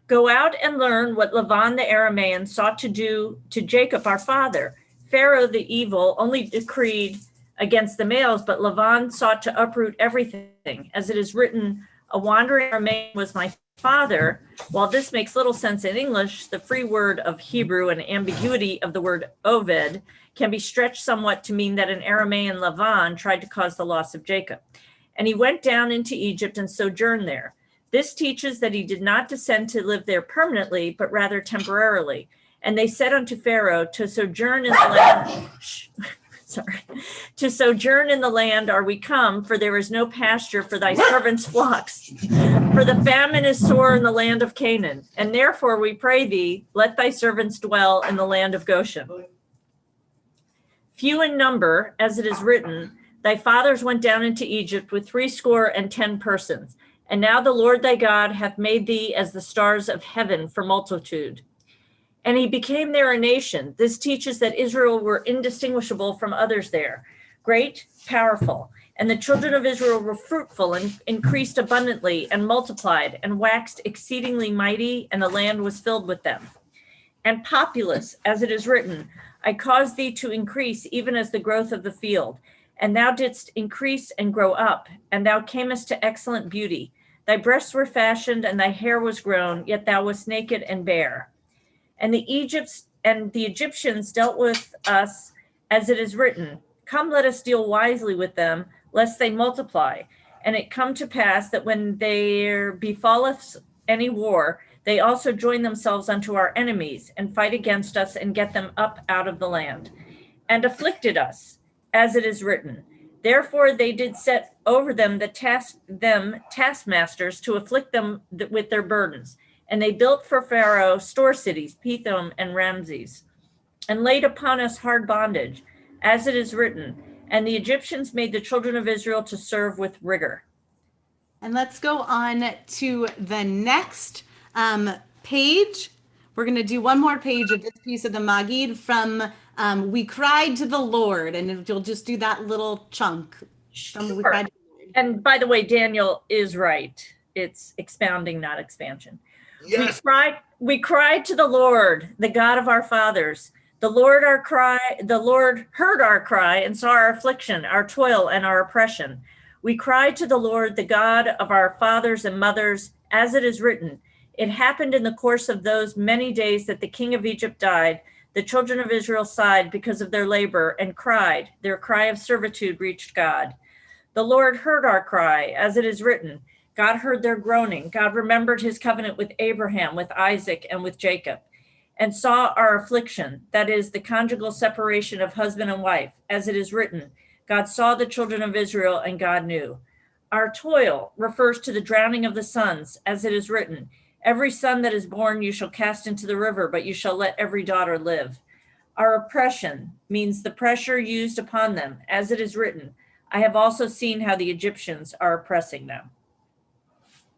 Go out and learn what Lavan the Aramean sought to do to Jacob our father. Pharaoh the evil only decreed against the males, but Lavan sought to uproot everything. As it is written, a wandering Aramean was my father. While this makes little sense in English, the free word of Hebrew and ambiguity of the word Oved can be stretched somewhat to mean that an Aramean Lavan tried to cause the loss of Jacob. And he went down into Egypt and sojourned there. This teaches that he did not descend to live there permanently, but rather temporarily. And they said unto Pharaoh, to sojourn in the land, to sojourn in the land are we come, for there is no pasture for thy servants' flocks. For the famine is sore in the land of Canaan. And therefore we pray thee, let thy servants dwell in the land of Goshen. Few in number, as it is written, thy fathers went down into Egypt with 70 persons. And now the Lord thy God hath made thee as the stars of heaven for multitude. And he became there a nation. This teaches that Israel were indistinguishable from others there, great, powerful. And the children of Israel were fruitful and increased abundantly and multiplied and waxed exceedingly mighty, and the land was filled with them. And populous, as it is written, I caused thee to increase even as the growth of the field. And thou didst increase and grow up, and thou camest to excellent beauty. Thy breasts were fashioned, and thy hair was grown, yet thou wast naked and bare. And the Egyptians dealt with us, as it is written, come, let us deal wisely with them, lest they multiply. And it come to pass that when there befalleth any war, they also join themselves unto our enemies, and fight against us, and get them up out of the land, and afflicted us, as it is written. Therefore they did set over them taskmasters to afflict them with their burdens. And they built for Pharaoh store cities, Pithom and Ramses, and laid upon us hard bondage, as it is written. And the Egyptians made the children of Israel to serve with rigor. And let's go on to the next page. We're going to do one more page of this piece of the Magid from We Cried to the Lord. And you'll just do that little chunk. From We Cried to the Lord. And by the way, Daniel is right. It's expounding, not expansion. Yes. We cried to the Lord, the God of our fathers. The Lord heard our cry and saw our affliction, our toil, and our oppression. We cried to the Lord, the God of our fathers and mothers, as it is written. It happened in the course of those many days that the king of Egypt died. The children of Israel sighed because of their labor and cried. Their cry of servitude reached God. The Lord heard our cry, as it is written. God heard their groaning. God remembered his covenant with Abraham, with Isaac, and with Jacob, and saw our affliction, that is, the conjugal separation of husband and wife, as it is written. God saw the children of Israel, and God knew. Our toil refers to the drowning of the sons, as it is written. Every son that is born you shall cast into the river, but you shall let every daughter live. Our oppression means the pressure used upon them, as it is written. I have also seen how the Egyptians are oppressing them.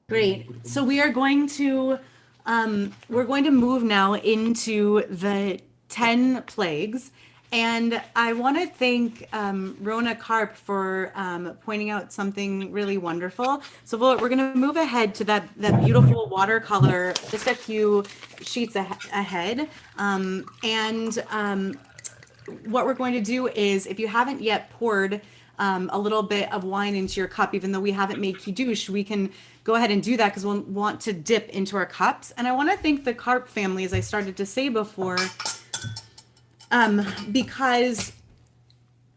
Great. So we are going to move now into the 10 plagues. And I want to thank Rona Karp for pointing out something really wonderful. So we're going to move ahead to that beautiful watercolor, just a few sheets ahead. What we're going to do is, if you haven't yet poured a little bit of wine into your cup, even though we haven't made kiddush, we can go ahead and do that because we'll want to dip into our cups. And I want to thank the Karp family, as I started to say before, because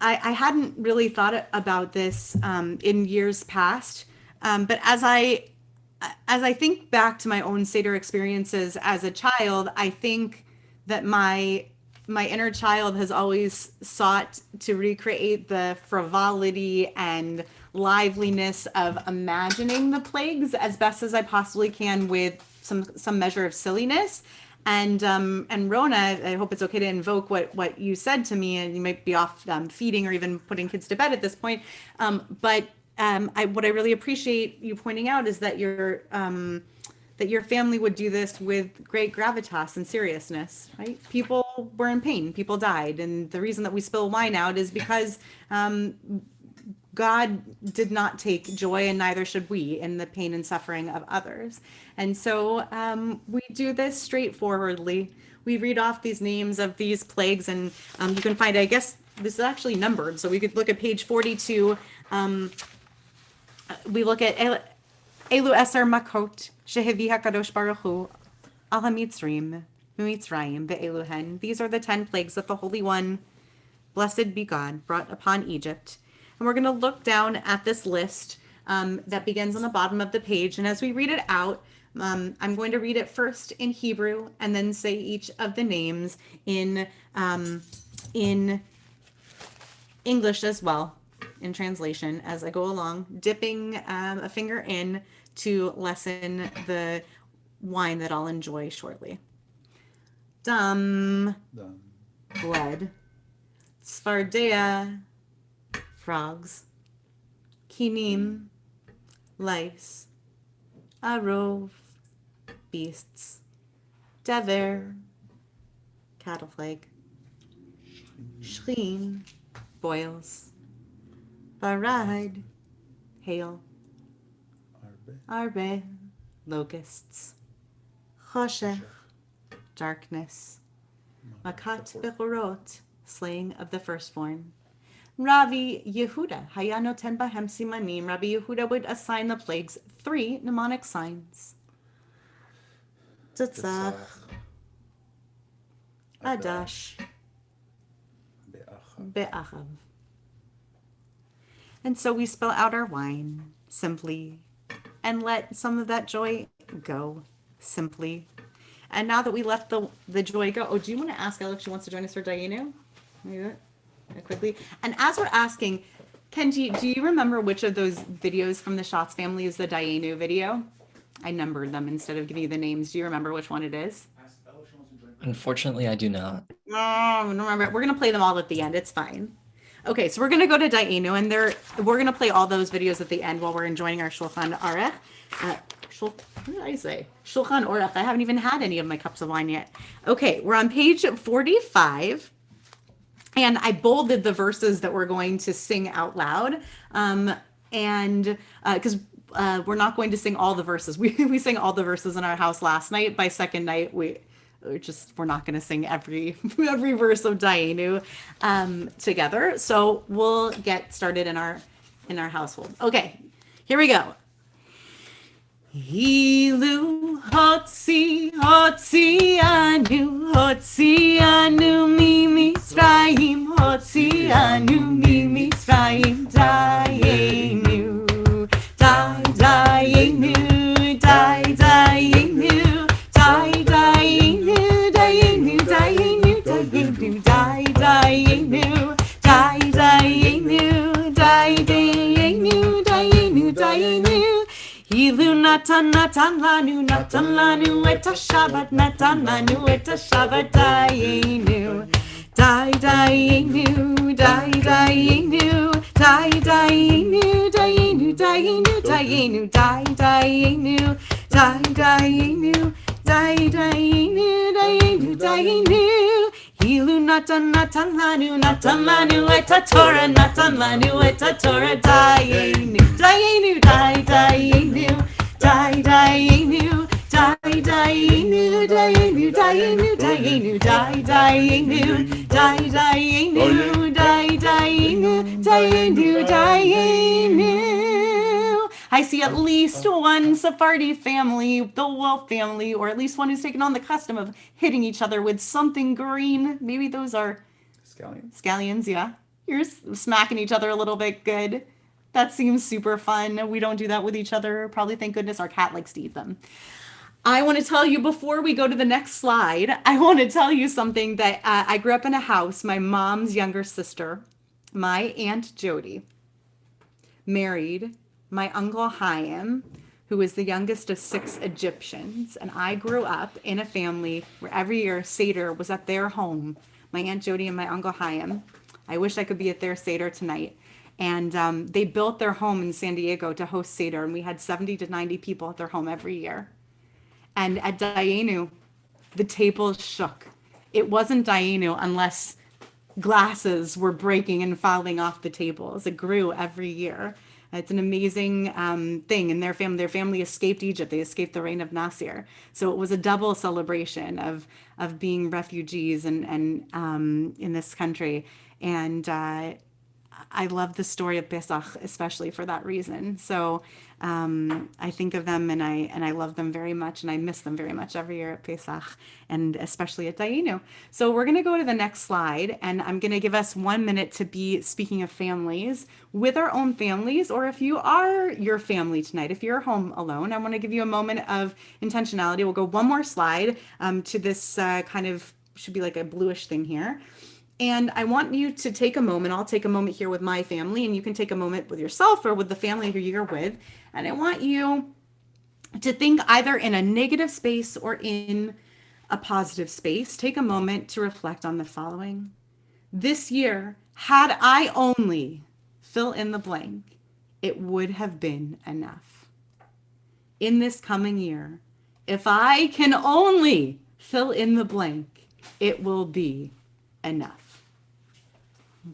I hadn't really thought about this in years past. But as I think back to my own Seder experiences as a child, I think that my inner child has always sought to recreate the frivolity and liveliness of imagining the plagues as best as I possibly can, with some measure of silliness. And Rona, I hope it's okay to invoke what you said to me, and you might be off feeding or even putting kids to bed at this point. What I really appreciate you pointing out is that your family would do this with great gravitas and seriousness, right? People were in pain, people died. And the reason that we spill wine out is because God did not take joy, and neither should we, in the pain and suffering of others. And so we do this straightforwardly. We read off these names of these plagues, and you can find, I guess this is actually numbered, so we could look at page 42. We look at Elu Eser Makot, Shehevi HaKadosh Baruch Hu, Al HaMitzrim, Mitzrayim, Be'eluhen. These are the 10 plagues that the Holy One, blessed be God, brought upon Egypt. And we're going to look down at this list that begins on the bottom of the page. And as we read it out, I'm going to read it first in Hebrew and then say each of the names in English as well, in translation, as I go along, dipping a finger in to lessen the wine that I'll enjoy shortly. Dam, blood. Sfardea, frogs. Kinim, lice. Arov, beasts. Dever, cattle plague. Shrim, boils. Barad, hail. Arbe, locusts. Choshech, darkness. Makat bechorot, slaying of the firstborn. Rabbi Yehuda, Hayanoten Bahem Simanim. Rabbi Yehuda would assign the plagues 3 mnemonic signs. Tzatzach, Adash, Be'achav. And so we spill out our wine simply and let some of that joy go simply. And now that we let the joy go, do you want to ask Alex if she wants to join us for Dayenu? Quickly. And as we're asking, Kenji, do you remember which of those videos from the Shots family is the Dayenu video? I numbered them instead of giving you the names. Do you remember which one it is? Unfortunately, I do not. No, I don't remember. We're going to play them all at the end. It's fine. Okay, so we're going to go to Dayenu, and we're going to play all those videos at the end while we're enjoying our Shulchan Aruch. What did I say? Shulchan Aruch. I haven't even had any of my cups of wine yet. Okay, we're on page 45. And I bolded the verses that we're going to sing out loud. And because we're not going to sing all the verses. We sang all the verses in our house last night. By second night, we're not going to sing every every verse of Dayenu together. So we'll get started in our household. Okay, here we go. Hilu hotzi anu mi Mitzrayim, hotzi anu mi Mitzrayim, dayenu, dayenu, dayenu, dayenu, dayenu, dayenu, dayenu, dayenu, dayenu, dayenu. Hilu natan lanu et Shabbat, natan lanu et Shabbat, dayenu, dayenu, dayenu, dayenu, dayenu, dayenu, dayenu, dayenu, dayenu, dayenu, dayenu. Hilu natan lanu et Torah, natan lanu et Torah, dayenu, dayenu, dayenu, dayenu, dayenu, dayenu, dayenu, dayenu, dayenu, dayenu. I see at least one Sephardi family, the Wolf family, or at least one who's taken on the custom of hitting each other with something green. Maybe those are scallions, yeah. You're smacking each other a little bit. Good. That seems super fun. We don't do that with each other. Probably, thank goodness, our cat likes to eat them. I want to tell you, before we go to the next slide, I want to tell you something that I grew up in a house. My mom's younger sister, my Aunt Jody, married my Uncle Chaim, who was the youngest of 6 Egyptians. And I grew up in a family where every year Seder was at their home, my Aunt Jody and my Uncle Chaim. I wish I could be at their Seder tonight. And they built their home in San Diego to host Seder, and we had 70 to 90 people at their home every year. And at Dayenu, the tables shook. It wasn't Dayenu unless glasses were breaking and falling off the tables. It grew every year. It's an amazing thing. And their family escaped Egypt. They escaped the reign of Nasser. So it was a double celebration of being refugees and in this country. And I love the story of Pesach, especially for that reason. So I think of them and I love them very much, and I miss them very much every year at Pesach, and especially at Dayenu. So we're going to go to the next slide, and I'm going to give us 1 minute to be speaking of families with our own families, or if you are your family tonight, if you're home alone, I want to give you a moment of intentionality. We'll go one more slide to this kind of, should be like a bluish thing here. And I want you to take a moment. I'll take a moment here with my family, and you can take a moment with yourself or with the family who you're with. And I want you to think either in a negative space or in a positive space. Take a moment to reflect on the following. This year, had I only fill in the blank, it would have been enough. In this coming year, if I can only fill in the blank, it will be enough.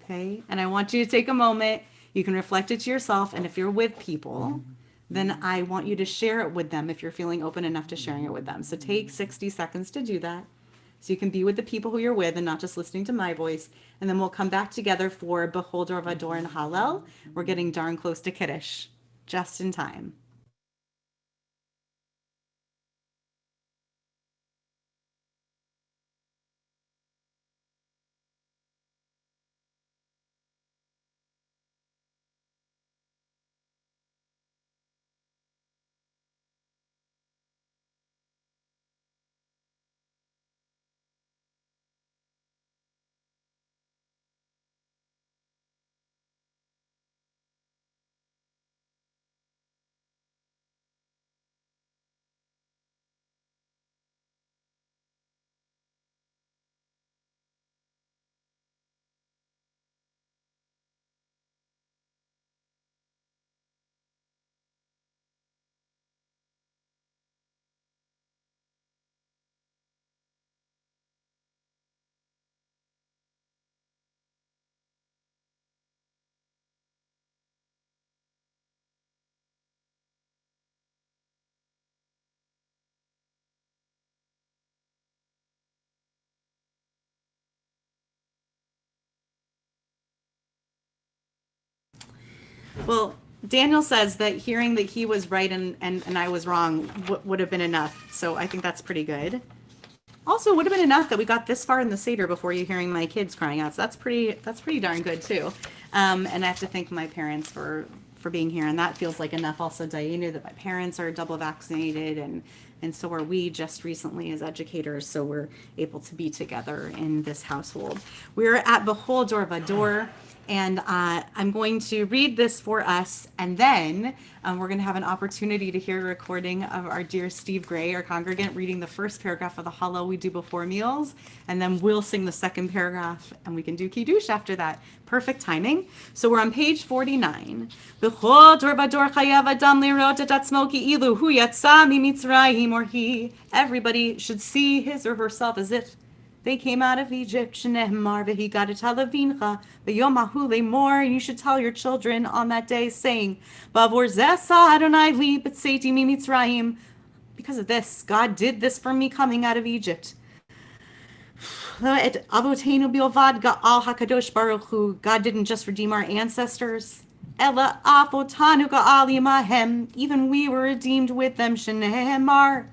Okay, and I want you to take a moment. You can reflect it to yourself, and if you're with people, then I want you to share it with them if you're feeling open enough to sharing it with them. So take 60 seconds to do that, so you can be with the people who you're with and not just listening to my voice. And then we'll come back together for Beholder of Ador and Hallel. We're getting darn close to Kiddush, just in time. Well, Daniel says that hearing that he was right and I was wrong would have been enough. So I think that's pretty good. Also, it would have been enough that we got this far in the Seder before you hearing my kids crying out. So that's pretty darn good too. And I have to thank my parents for being here. And that feels like enough also, Diana, that my parents are double vaccinated and so are we just recently as educators. So we're able to be together in this household. We're at Bechol Dor Vador. And I'm going to read this for us, and then we're going to have an opportunity to hear a recording of our dear Steve Gray, our congregant, reading the first paragraph of the Hallel we do before meals, and then we'll sing the second paragraph, and we can do Kiddush after that. Perfect timing. So we're on page 49. B'chol dor v'dor chayav adam lirot et atzmo ki'ilu hu yatsa mimitzrayim, or he. Everybody should see his or herself as if they came out of Egypt. Shnehmar v'higadet halavincha v'yom hahu lemor. You should tell your children on that day, saying, Bavor zeh sa Adonai li b'tzeiti mimitzrayim. Because of this, God did this for me coming out of Egypt. Et avotenu bilvad ga'al hakadosh baruch hu. God didn't just redeem our ancestors. Ela afotanu ga'al imahem. Even we were redeemed with them. Shnehmar.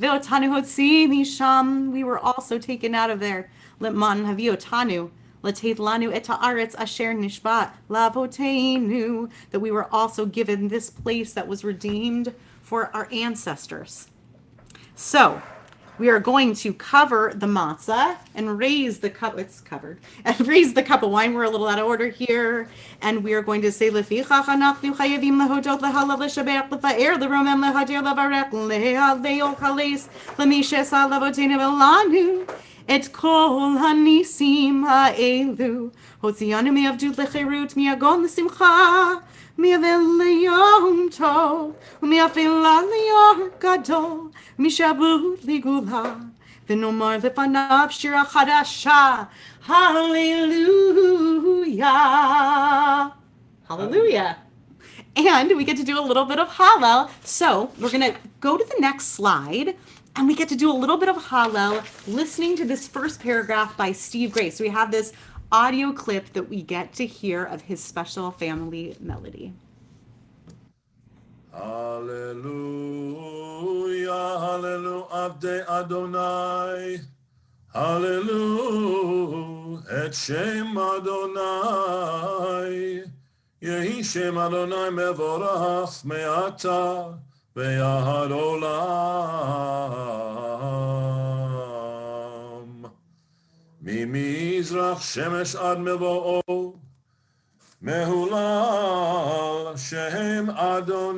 Ve'otanu hotzi misham. We were also taken out of there. Le'man haviotanu. Leteit lanu et haaretz asher nishbat lavotenu. That we were also given this place that was redeemed for our ancestors. So, we are going to cover the matzah and raise the cup. It's covered. And raise the cup of wine. We're a little out of order here. And we are going to say, Lefichach anachnu chayavim lehodot lehalav leshabeach lefa'er leromem lehadir levarech lehaleo chales lemishes alavotenu velanu et kol hanisim ha'elu hotzianu mi'avdut lecherut mi'agon l'simcha mi'avel leyom tov u'mi'afela leyor gadol mishabut ligula v'nomar lefanav shira chadasha. Hallelujah. Hallelujah. And we get to do a little bit of Hallel. So we're going to go to the next slide, and we get to do a little bit of Hallel listening to this first paragraph by Steve Gray. So we have this audio clip that we get to hear of his special family melody. Hallelujah, hallelujah, Avdei Adonai. Hallelujah, et Shem Adonai. Yehi Shem Adonai mevorach me'ata ve'yahad olam. Mimizrach shemesh ad mevo'o. Mehulal Shem Adonai.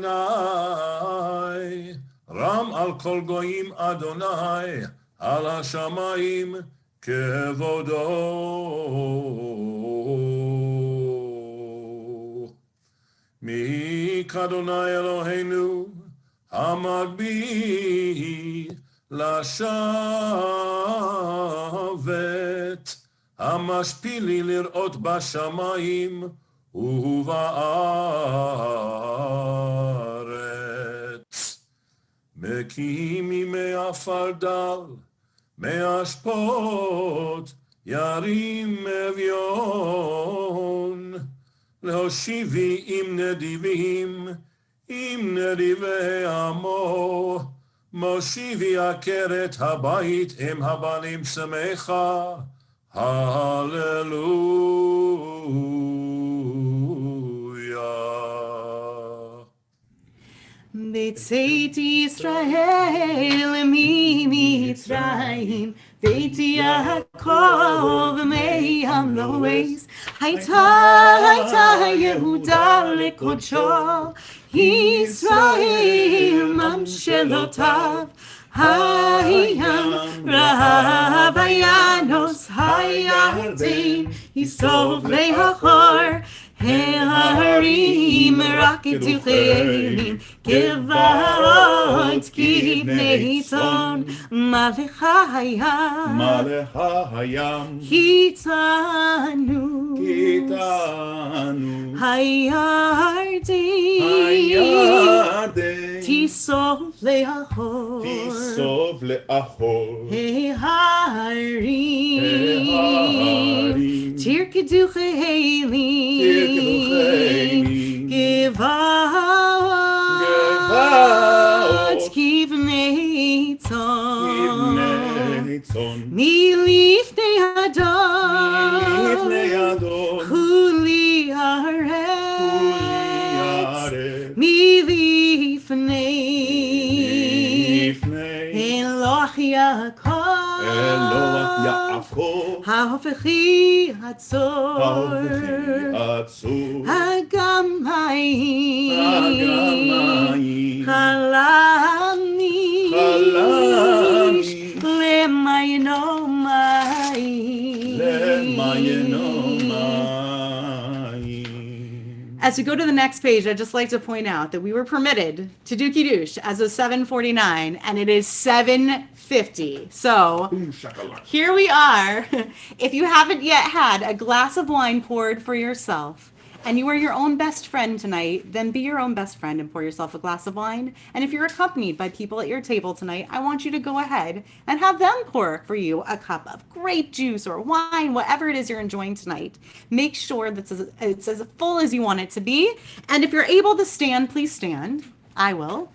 Ram al kol goyim Adonai. Al hashamayim kevodo. Mi kadonai Eloheinu hamagbi lashavet hamashpili lirot bashamayim uba'aretz mekimi me'afardal me'ashpot yarim evyon להושיבי עם נדיבים, עם נדיבי עמו, מושיבי עקרת הבית עם הבנים שמחה, הללויה. בצאת ישראל ממצרים, בית יעקב מים לועז, הייתה יהודה לקודשו, ישראל ממשלותיו, הים רב הינוס הירדן, יסוב להחור, ההרים רק תוכלים, גבעות כבני צאן, מלך הים, איתנו, הירדן, תיסוב לאחור, ההרים, תרקדו חיילים, Gevat kivnei tzon milifnei Adon huli haaretz milifnei Eloach Yaakov Ha'ofechi Hatzor Hagamayim Chalamish Lemayno Mayim. As we go to the next page, I'd just like to point out that we were permitted to do Kiddush as of 7:49, and it is 7:50. So here we are. If you haven't yet had a glass of wine poured for yourself, and you are your own best friend tonight, then be your own best friend and pour yourself a glass of wine. And if you're accompanied by people at your table tonight, I want you to go ahead and have them pour for you a cup of grape juice or wine, whatever it is you're enjoying tonight. Make sure that it's as full as you want it to be. And if you're able to stand, please stand. I will.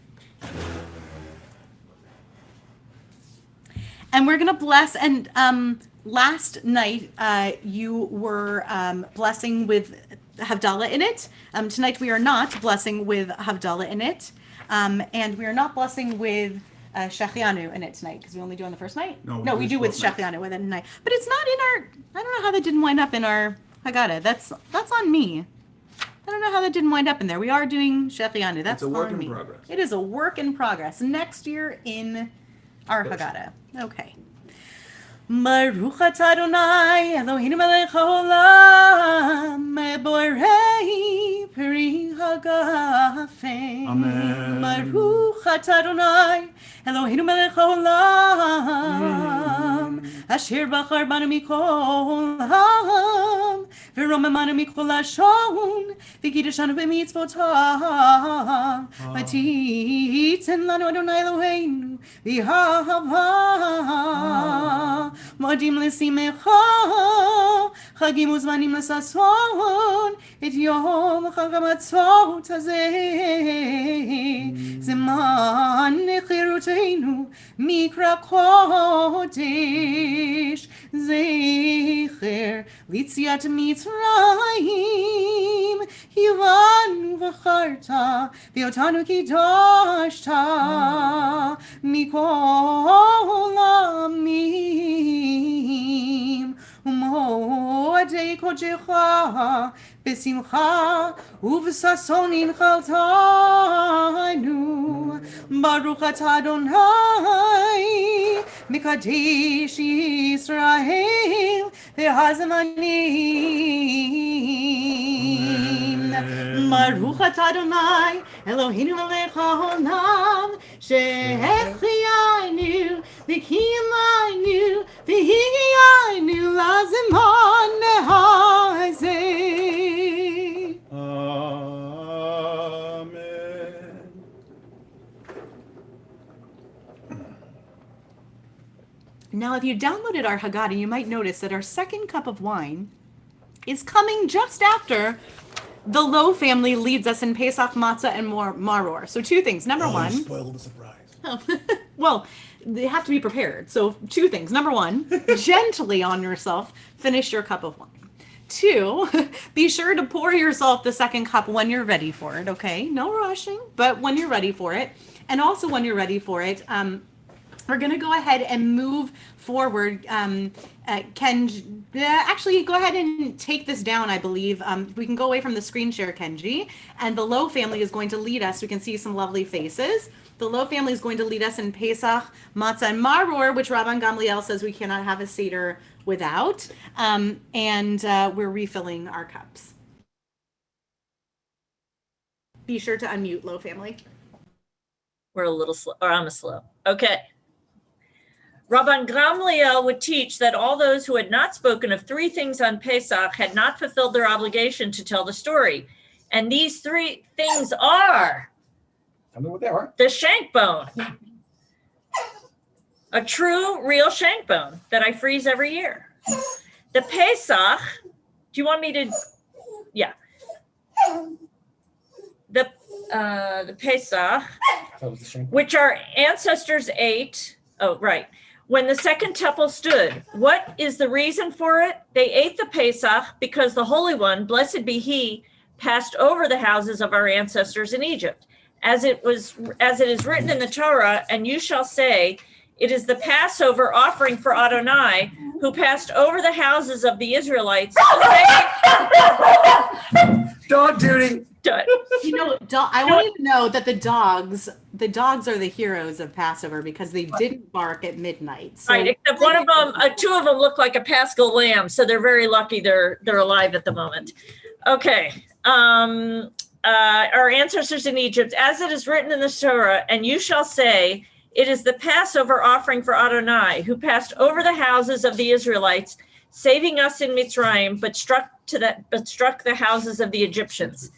And we're going to bless. And last night, you were blessing with Havdalah in it. Tonight we are not blessing with Havdalah in it. And we are not blessing with Shechianu in it tonight because we only do on the first night. No, we do with Shechianu with it tonight. But it's not in our, I don't know how that didn't wind up in our Haggadah. That's on me. I don't know how that didn't wind up in there. We are doing Shechianu. That's on me. It's a work in progress. It is a work in progress. Next year in our Haggadah. Okay. Baruch atah Adonai Eloheinu melech haolam borei peri hagafen. Amen. Baruch atah Adonai Eloheinu melech haolam asher bachar banu mikol ha'am v'romemanu mikol lashon v'kiddushanu b'mitzvotav v'titzen lanu Adonai Eloheinu v'hahava modim l'simecha chagim uzmanim l'sason et yom chag hamatzot hazeh zeman nechirutenu mikra kodesh zecher litziat mitzrayim hivanu v'charta v'otanu kidashta mikol amim ומועדי קודשך בשמחה ובששון הנחלתנו ברוך אתה אדוני מקדש ישראל והזמנים ברוך אתה אדוני אלוהינו מלך העולם שהחיינו וקיימנו והגיענו לזמן הזה. Amen. Now, if you downloaded our Haggadah, you might notice that our second cup of wine is coming just after the Lowe family leads us in Pesach, Matzah, and Maror. So two things. Number one. Spoiled the surprise. Well, they have to be prepared. So two things. Number one, gently on yourself, finish your cup of wine. Two, be sure to pour yourself the second cup when you're ready for it, okay? No rushing, but when you're ready for it. And also when you're ready for it, we're going to go ahead and move forward. Actually, go ahead and take this down, I believe. We can go away from the screen share, Kenji. And the Lowe family is going to lead us. We can see some lovely faces. The Lowe family is going to lead us in Pesach, Matzah, and Maror, which Rabban Gamliel says we cannot have a Seder without. And we're refilling our cups. Be sure to unmute, Lowe family. We're a little slow, or I'm a slow. Okay. Rabban Gamliel would teach that all those who had not spoken of three things on Pesach had not fulfilled their obligation to tell the story. And these three things are... Tell me what they are. The shank bone. A true, real shank bone that I freeze every year. The Pesach, do you want me to? Yeah. the Pesach, which our ancestors ate. Oh, right. When the second temple stood, what is the reason for it? They ate the Pesach because the Holy One, blessed be He, passed over the houses of our ancestors in Egypt. As it is written in the Torah, and you shall say, it is the Passover offering for Adonai, who passed over the houses of the Israelites. Dog duty. You know, I want you to know that the dogs are the heroes of Passover because they didn't bark at midnight. So Right, except one of them, two of them look like a Paschal lamb, so they're very lucky they're alive at the moment. Okay. Our ancestors in Egypt, as it is written in the Torah, and you shall say, it is the Passover offering for Adonai, who passed over the houses of the Israelites, saving us in Mitzrayim, but struck the houses of the Egyptians.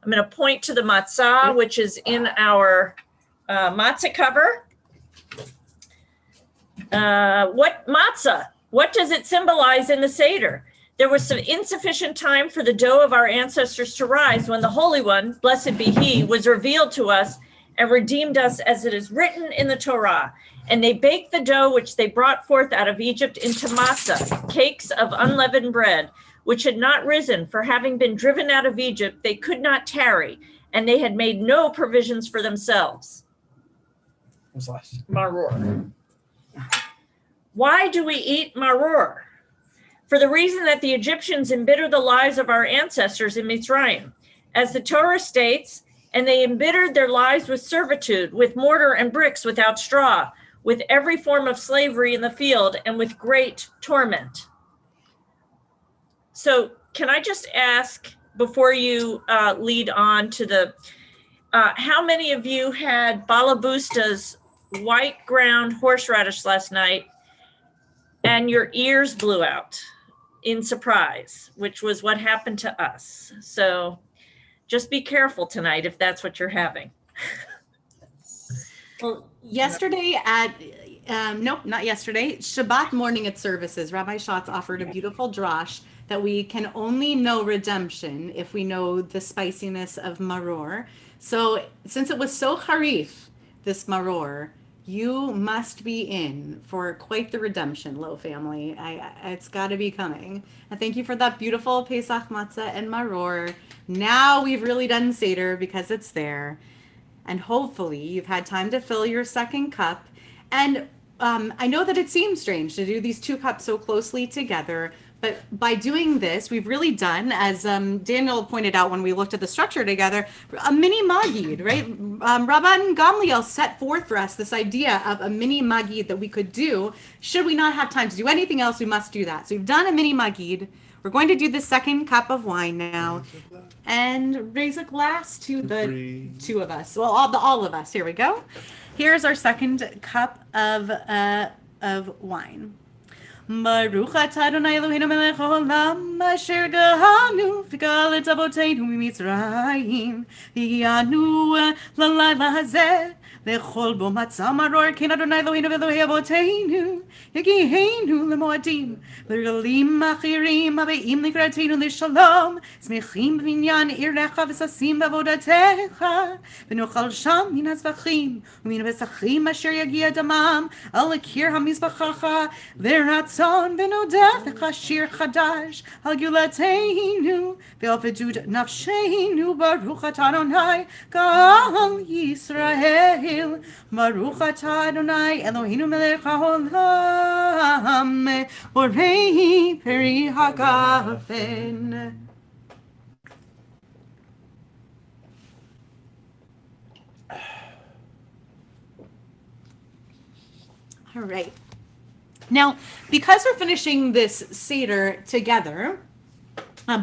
I'm going to point to the matzah, which is in our matzah cover. What matzah? What does it symbolize in the Seder? There was some insufficient time for the dough of our ancestors to rise when the Holy One, blessed be He, was revealed to us and redeemed us as it is written in the Torah. And they baked the dough which they brought forth out of Egypt into matzah, cakes of unleavened bread, which had not risen, for having been driven out of Egypt, they could not tarry, and they had made no provisions for themselves. Maror. Why do we eat maror? For the reason that the Egyptians embittered the lives of our ancestors in Mitzrayim. As the Torah states, and they embittered their lives with servitude, with mortar and bricks without straw, with every form of slavery in the field, and with great torment. So can I just ask, before you lead on to the, how many of you had Balabusta's white ground horseradish last night and your ears blew out in surprise, which was what happened to us? So just be careful tonight if that's what you're having. Well, yesterday at, nope, not yesterday, Shabbat morning at services, Rabbi Schatz offered a beautiful drash that we can only know redemption if we know the spiciness of maror. So since it was so harif, this maror, you must be in for quite the redemption, Lo family. It's got to be coming. And thank you for that beautiful Pesach matzah and maror. Now we've really done Seder because it's there. And hopefully you've had time to fill your second cup. And I know that it seems strange to do these two cups so closely together, but by doing this, we've really done, as Daniel pointed out when we looked at the structure together, a mini Magid, right? Rabban Gamliel set forth for us this idea of a mini Magid that we could do. Should we not have time to do anything else, we must do that. So we've done a mini Magid. We're going to do the second cup of wine now and raise a glass to the two of us. Well, all of us. Here we go. Here's our second cup of wine. Baruch atah Adonai Eloheinu melech haolam asher gahanu v'gal et avotenu mimitzrayim v'hiyanu lalayla hazeh lechol bo matzah maror ken Adonai Eloheinu v'Elohei avotenu yagihenu lemoadim v'regalim achirim habeim likratenu lishalom smechim b'minyan irecha v'sasim b'avodatecha v'nochal sham min hazvachim u'min pesachim asher yagia damam al akir hamizbachacha v'rat Son v'nodeh l'chashir chadash al gulateinu ve'al v'dud nafsheinu baruch atah Adonai gal Yisrael baruch atah Adonai Eloheinu melech haolam borei peri hagafen. All right. Now, because we're finishing this Seder together,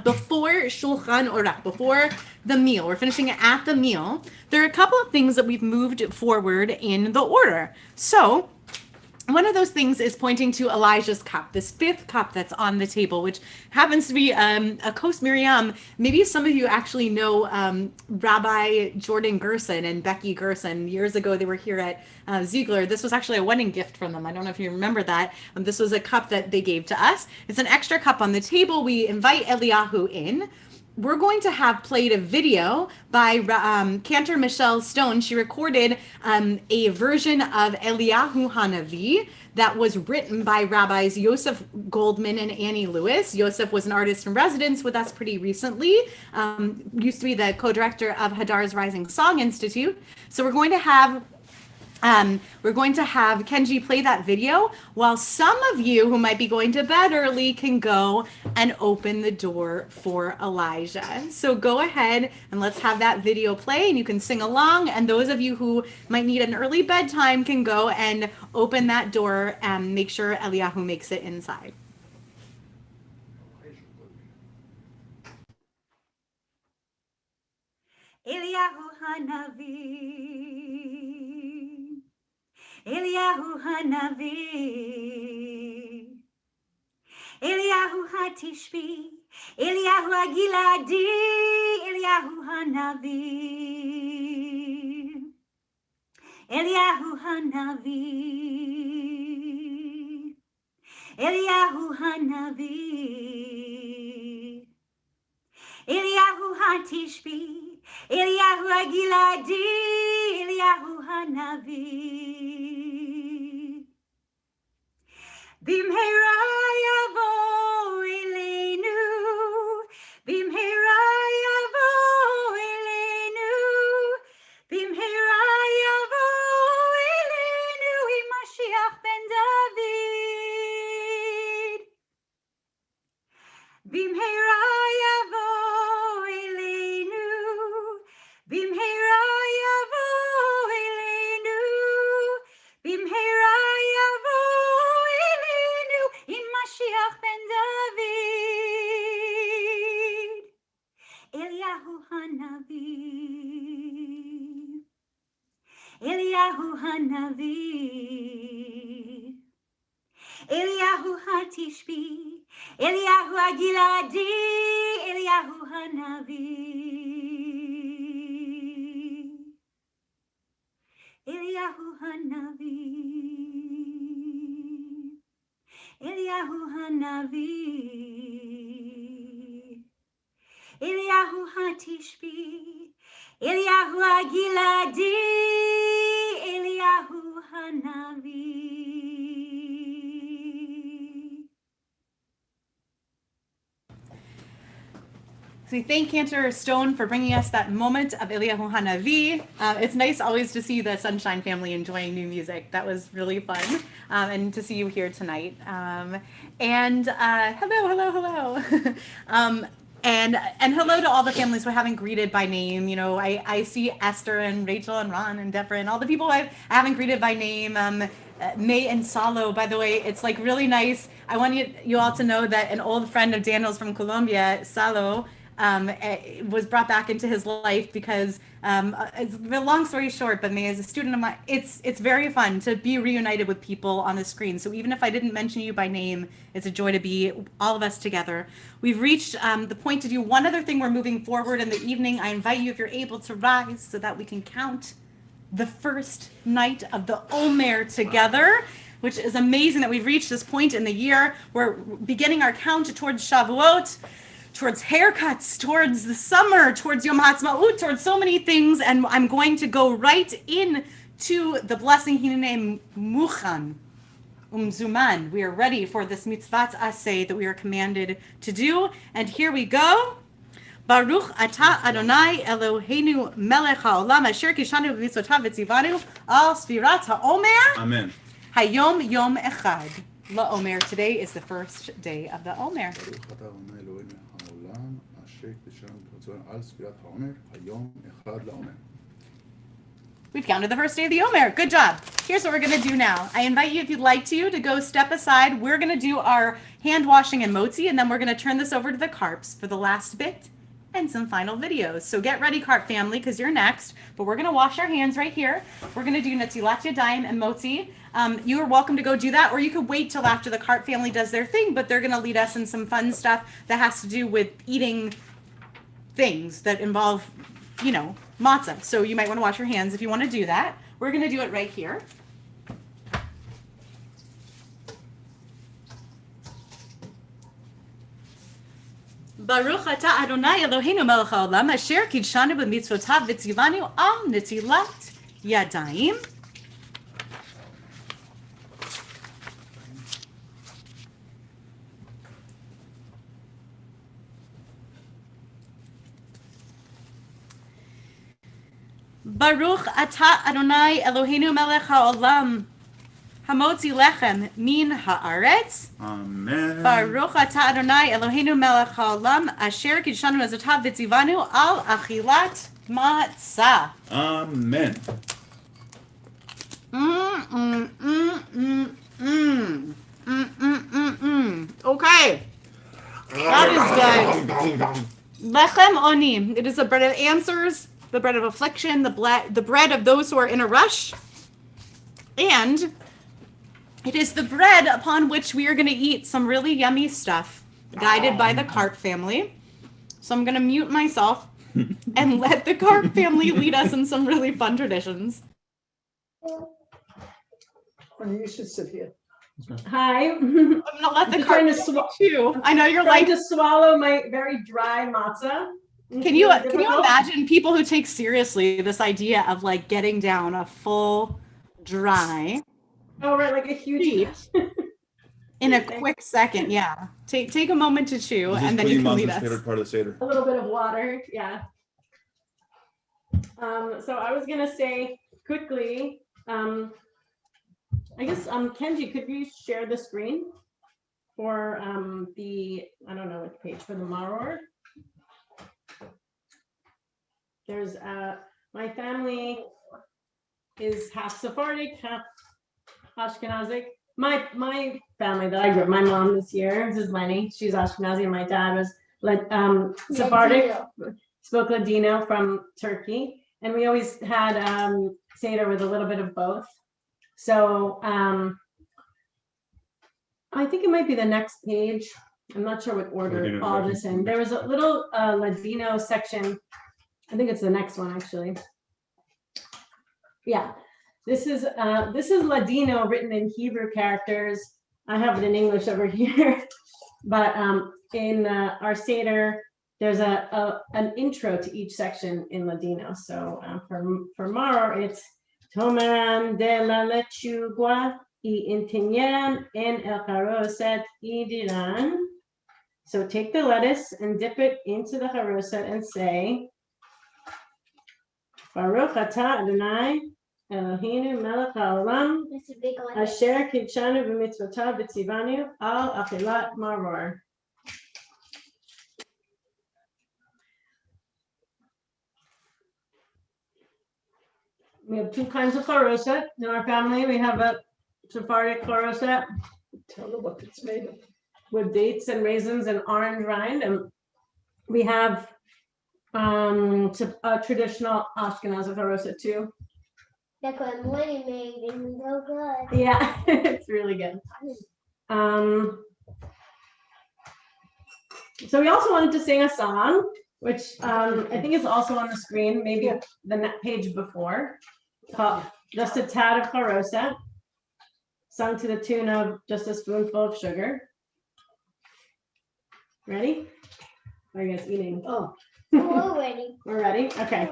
before Shulchan Aruch, before the meal, we're finishing it at the meal, there are a couple of things that we've moved forward in the order. So one of those things is pointing to Elijah's cup, this fifth cup that's on the table, which happens to be a Kos Miriam. Maybe some of you actually know Rabbi Jordan Gerson and Becky Gerson. Years ago, they were here at Ziegler. This was actually a wedding gift from them. I don't know if you remember that. This was a cup that they gave to us. It's an extra cup on the table. We invite Eliyahu in. we're going to have played a video by Cantor Michelle Stone. She recorded a version of Eliyahu Hanavi that was written by Rabbis Yosef Goldman and Annie Lewis. Yosef was an artist in residence with us pretty recently, used to be the co-director of Hadar's Rising Song Institute. So we're going to have Kenji play that video while some of you who might be going to bed early can go and open the door for Elijah. So go ahead and let's have that video play and you can sing along. And those of you who might need an early bedtime can go and open that door and make sure Eliyahu makes it inside. Eliyahu Hanavi. Eliyahu Hanavi, Eliyahu Hatishbi, Eliyahu Agiladi, Eliyahu Hanavi, Eliyahu Hanavi, Eliyahu Hanavi, Eliyahu Hatishbi, Eliyahu Agiladi, Eliyahu Hanavi. Bimhera yavo elenu, Bimhera yavo elenu, Bimhera yavo elenu, Mashiach ben David. Bimhera yavo elenu, Bimhera yavo elenu, Bimhera yavo elenu, Mashiach ben David. Eliyahu Hanavi, Eliyahu Hanavi, Eliyahu Hatishbi, Eliyahu Agiladi, Eliyahu Hanavi, Eliyahu Hanavi, Eliyahu Hanavi, Eliyahu Hatishbi, Eliyahu Agiladi, Eliyahu Hanavi. So we thank Cantor Stone for bringing us that moment of Eliyahu Hanavi. It's nice always to see the Sunshine family enjoying new music. That was really fun, and to see you here tonight. Hello. And hello to all the families we haven't greeted by name. You know, I see Esther and Rachel and Ron and Deborah and all the people I haven't greeted by name. May and Salo, by the way, it's like really nice. I want you all to know that an old friend of Daniel's from Colombia, Salo, was brought back into his life because, it's a long story short, but May is a student of mine. It's very fun to be reunited with people on the screen. So even if I didn't mention you by name, it's a joy to be all of us together. We've reached the point to do one other thing. We're moving forward in the evening. I invite you, if you're able, to rise so that we can count the first night of the Omer together, which is amazing that we've reached this point in the year. We're beginning our count towards Shavuot, towards haircuts, towards the summer, towards Yom HaAtzmaut, towards so many things. And I'm going to go right into the blessing, Hinene Muchan, Umzuman. We are ready for this mitzvat aseh that we are commanded to do. And here we go. Baruch atah Adonai Eloheinu melech haolam asher kishanu b'mitzvotav v'tzivanu al sfirat haomer. Amen. Hayom yom echad. LaOmer. Today is the first day of the Omer. We've counted the first day of the Omer. Good job. Here's what we're going to do now. I invite you, if you'd like to go step aside. We're going to do our hand washing and motzi, and then we're going to turn this over to the carps for the last bit and some final videos. So get ready, carp family, because you're next. But we're going to wash our hands right here. We're going to do Netzilat Yadayim and motzi. You are welcome to go do that, or you could wait till after the carp family does their thing, but they're going to lead us in some fun stuff that has to do with eating things that involve, you know, matzah. So you might want to wash your hands if you want to do that. We're going to do it right here. Baruch atah Adonai Eloheinu melech haolam asher kidshanu b'mitzvotav v'tzivanu al netilat yadayim. Baruch atah Adonai Eloheinu melech haolam hamotzi lechem min haaretz. Amen. Baruch atah Adonai Eloheinu melech haolam asher kidshanu b'mitzvotav v'tzivanu al achilat matzah. Amen. Okay. That is good. Lechem oni. It is the bread of answers, the bread of affliction, the bread of those who are in a rush. And it is the bread upon which we are going to eat some really yummy stuff, guided by the Carp family. So I'm going to mute myself and let the Carp family lead us in some really fun traditions. You should sit here. Hi. I'm gonna let the Carp chew. I know you're trying like to swallow my very dry matzah. Can you imagine people who take seriously this idea of like getting down a full dry Oh right, like a huge in a quick second? Yeah. Take a moment to chew This and is then you Queen can lead Mom's us. favorite part of the Seder. A little bit of water, yeah. So I was gonna say quickly, I guess Kenji, could you share the screen for the, I don't know which page, for the Maror? There's my family is half Sephardic, half Ashkenazic. My family that I grew up, my mom this year, this is Lenny, she's Ashkenazi, and my dad was Sephardic, spoke Ladino from Turkey, and we always had Seder with a little bit of both. So I think it might be the next page. I'm not sure what order all this in. There was a little Ladino section. I think it's the next one actually. Yeah, this is Ladino written in Hebrew characters. I have it in English over here, but in our Seder, there's an intro to each section in Ladino. So for Maror, it's Tomaram de la lechugua y intinyam en el charoset y diran. So take the lettuce and dip it into the charoset and say, Baruch atah Adonai Eloheinu melech haolam asher kidshanu b'mitzvotav v'tzivanu al achilat maror. We have two kinds of charoset in our family. We have a Sephardic charoset. Tell them what it's made of. With dates and raisins and orange rind, and we have a traditional Ashkenazi charoset too. That's what Lenny made. It was so good. Yeah, it's really good. So we also wanted to sing a song, which I think is also on the screen, maybe the page before, called Just a Tad of Charoset, sung to the tune of Just a Spoonful of Sugar. Ready? Are you guys eating? Oh, we're ready. We're ready? Okay.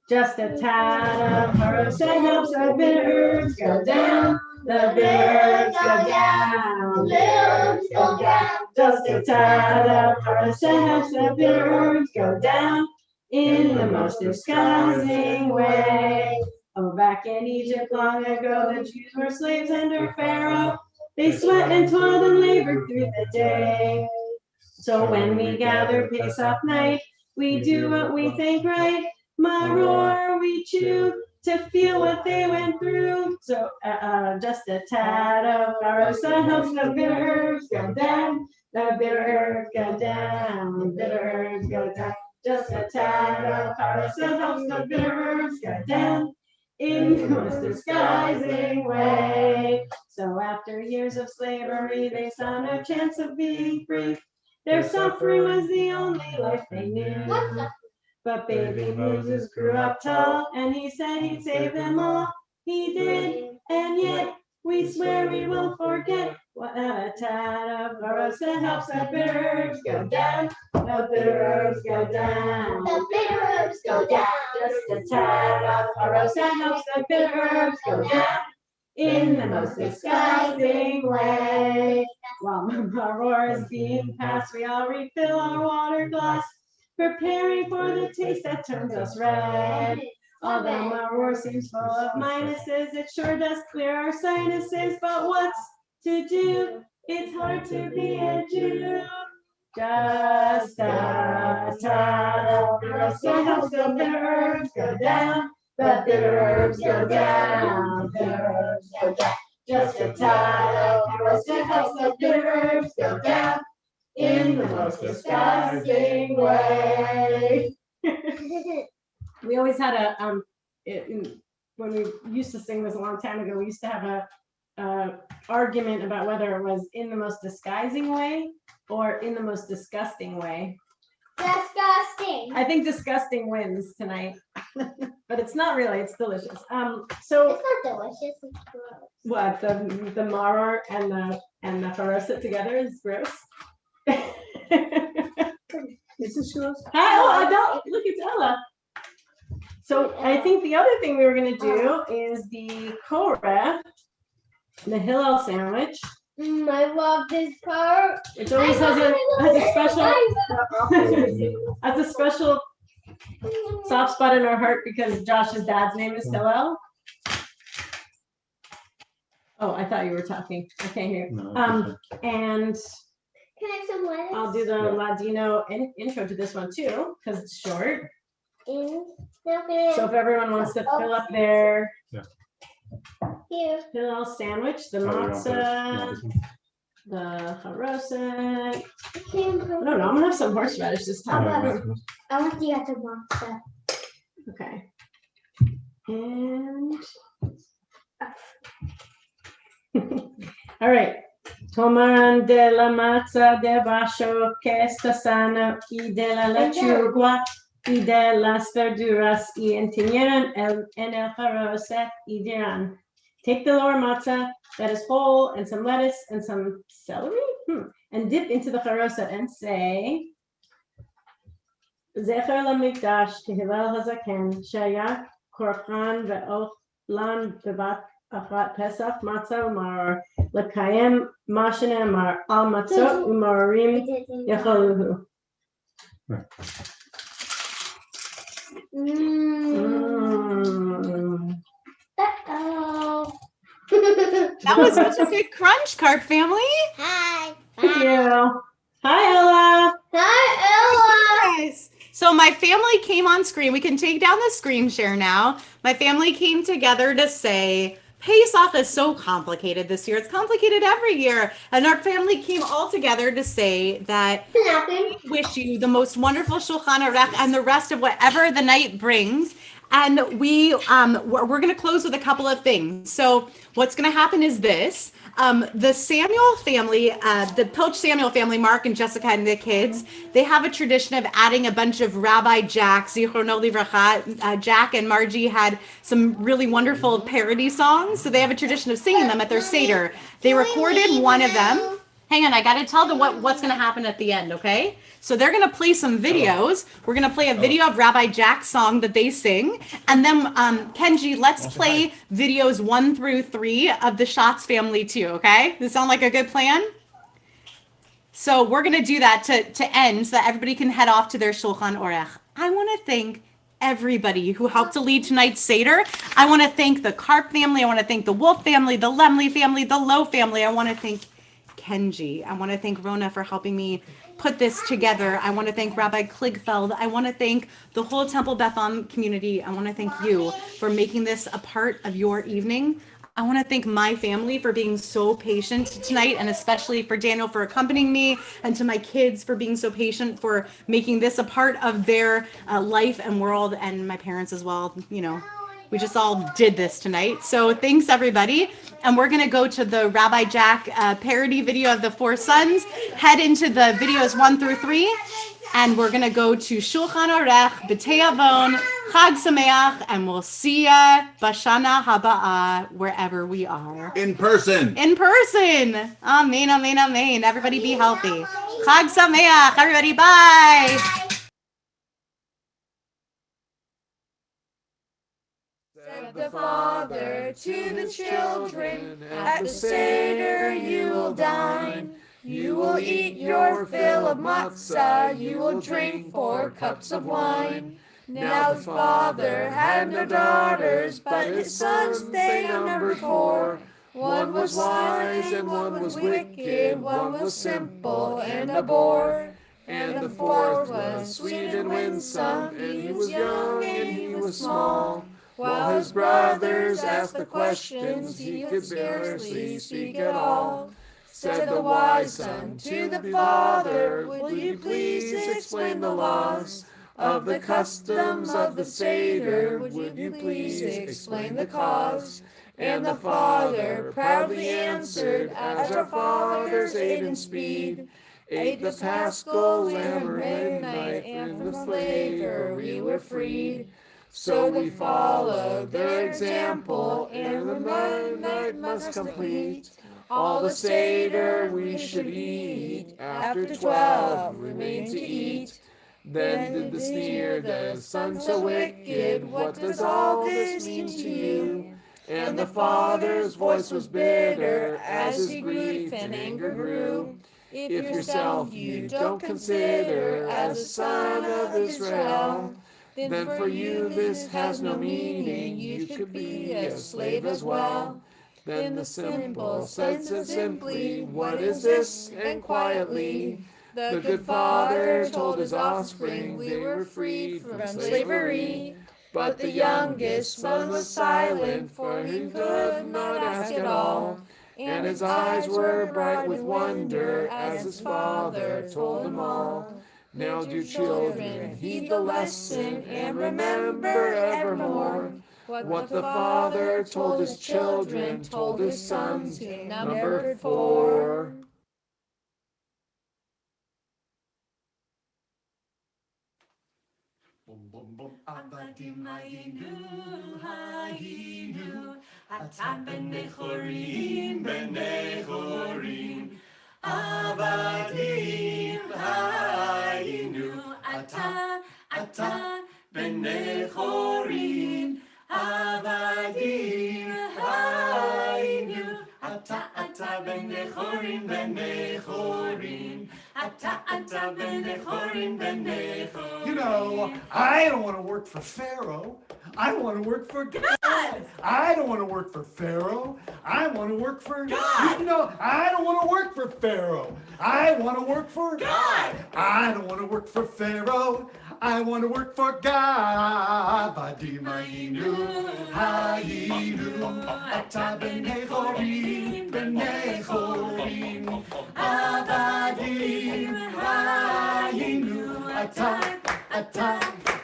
Just a tad of charoset helps the bitter herbs go down. The bitter herbs go down. The herbs go down. Just a tad of charoset helps the bitter herbs go down in the most disgusting way. Oh, back in Egypt long ago, the Jews were slaves under Pharaoh. They sweat and toiled and labored through the day. So when we gather Pesach night, we do what we think right. Maror we chew to feel what they went through. So just a tad of charoset helps the bitter herbs go down. The bitter herbs go down. The bitter herbs go down. Just a tad of charoset helps the bitter herbs go down in the most disguising way. So after years of slavery, they saw no chance of being free. Their suffering was the only life they knew. But baby Moses grew up tall, and he said he'd save them all. He did, and yet we swear we won't forget What a tad of haroset helps the bitter herbs go down. The bitter herbs go down. The bitter herbs go down. Just a tad of haroset helps the bitter herbs go down. In the most disgusting way. While Maror is being passed, we all refill our water glass, preparing for the taste that turns us red. Although Maror seems full of minuses, it sure does clear our sinuses. But what's to do? It's hard to be a Jew. Just a tad of haroset helps the bitter herbs go down. The bitter herbs go down. Bitter herbs go down. Just a tad of haroset helps the bitter herbs go down. In the most disgusting way. We always had a when we used to sing this a long time ago, we used to have a argument about whether it was in the most disguising way or in the most disgusting way. Disgusting. I think disgusting wins tonight, but it's not really. It's delicious. So It's not delicious. It's gross. what the maror and the haroset together is gross. Is this yours? Hi, oh, Adele, look, it's Ella. So I think the other thing we were gonna do is the Korah, the Hillel sandwich, I love this part. which always has a special soft spot in our heart because Josh's dad's name is Hillel. Oh, I thought you were talking. I can't hear. And Can I have some lettuce? I'll do the Ladino intro to this one too, because it's short. So if everyone wants to fill up their Hillel sandwich, the matzah, the haroset. I don't know. I'm gonna have some horseradish this time. I want the other matzah. Okay. And all right. Toman de la matzah de basho que esta sana y de la lechuga y de las verduras y entendieron en el haroset y dirán, take the lower matzah that is whole and some lettuce and some celery and dip into the haroset and say, Zecher lamikdash kehilel hazaken shaya korchan ve'ochlan bebat achat pesach matzah umar lekayem mashane amar al matzot umarim yacholuhu. That was such a good crunch, Carp family. Hi. Thank you. Hi, Ella. Hi, Ella. Yes. So my family came on screen. We can take down the screen share now. My family came together to say, Pesach is so complicated this year. It's complicated every year. And our family came all together to say that we wish you the most wonderful Shulchan Aruch and the rest of whatever the night brings. And we're going to close with a couple of things. So what's going to happen is this. The Samuel family, the Pilch Samuel family, Mark and Jessica and the kids, they have a tradition of adding a bunch of Rabbi Jack, Zichrono Livracha. Jack and Margie had some really wonderful parody songs. So they have a tradition of singing them at their Seder. They recorded one of them. Hang on, I got to tell them what's going to happen at the end, okay? So they're going to play some videos. We're going to play a video of Rabbi Jack's song that they sing. And then, Kenji, let's play videos 1 through 3 of the Schatz family too, okay? Does that sound like a good plan? So we're going to do that to end so that everybody can head off to their Shulchan Aruch. I want to thank everybody who helped to lead tonight's Seder. I want to thank the Karp family. I want to thank the Wolf family, the Lemley family, the Lowe family. I want to thank Kenji. I want to thank Rona for helping me put this together. I want to thank Rabbi Kligfeld. I want to thank the whole Temple Beth Am community. I want to thank you for making this a part of your evening. I want to thank my family for being so patient tonight, and especially for Daniel for accompanying me, and to my kids for being so patient for making this a part of their life and world, and my parents as well. You know, we just all did this tonight. So thanks everybody. And we're going to go to the Rabbi Jack parody video of the 4 sons, head into the videos 1 through 3. And we're going to go to Shulchan Aruch, B'tei Avon, Chag Sameach, and we'll see ya Bashana Haba'ah, wherever we are. In person. In person. Amen, amen, amen. Everybody be healthy. Chag Sameach. Everybody, bye. Said the father to the children, at the Seder you will dine. You will eat your fill of matzah, you will drink 4 cups of wine. Now the father had no daughters, but his sons they numbered 4. One was wise and one was wicked, one was simple and a bore. And the 4th was sweet and winsome, and he was young and he was small. While his brothers asked the questions, he could scarcely speak at all. Said the wise son to the father, "Will you please explain the laws of the customs of the Seder? Would you please explain the cause?" And the father proudly answered, "As our fathers ate in speed, ate the Paschal lamb at midnight, and from slavery were freed. So we follow their example, and the midnight must complete. All the Seder we should eat, after 12 remain to eat." Then did the sneer the son so wicked, "What does all this mean to you?" And the father's voice was bitter, as his grief and anger grew. "If yourself you don't consider as a son of Israel, then for you this has no meaning, you should be a slave as well." Then the simple said simply, "What is this?" and quietly the good father told his offspring they were freed from slavery. But the youngest son was silent, for he could not ask at all. And his eyes were bright with wonder as his father told him all. Now do children heed the lesson and remember evermore what the father told his children, told his sons, numbered 4. Avadim hayinu, hayinu, atam b'nei chorin, b'nei chorin. Avadim hayinu, ata b'nei chorin. Avadim hayinu, ata b'nei chorin, b'nei chorin. Ata b'nei chorin, b'nei chorin. You know, I don't want to work for Pharaoh. I want to work for God. I don't want to work for Pharaoh. I want to work for God. You know, I don't want to work for Pharaoh. I want to work for God. I don't want to work for Pharaoh. I want to work for God. Vadim hayinu, hayinu, ata b'nei chorin, b'nei chorin. Avadim hayinu, ata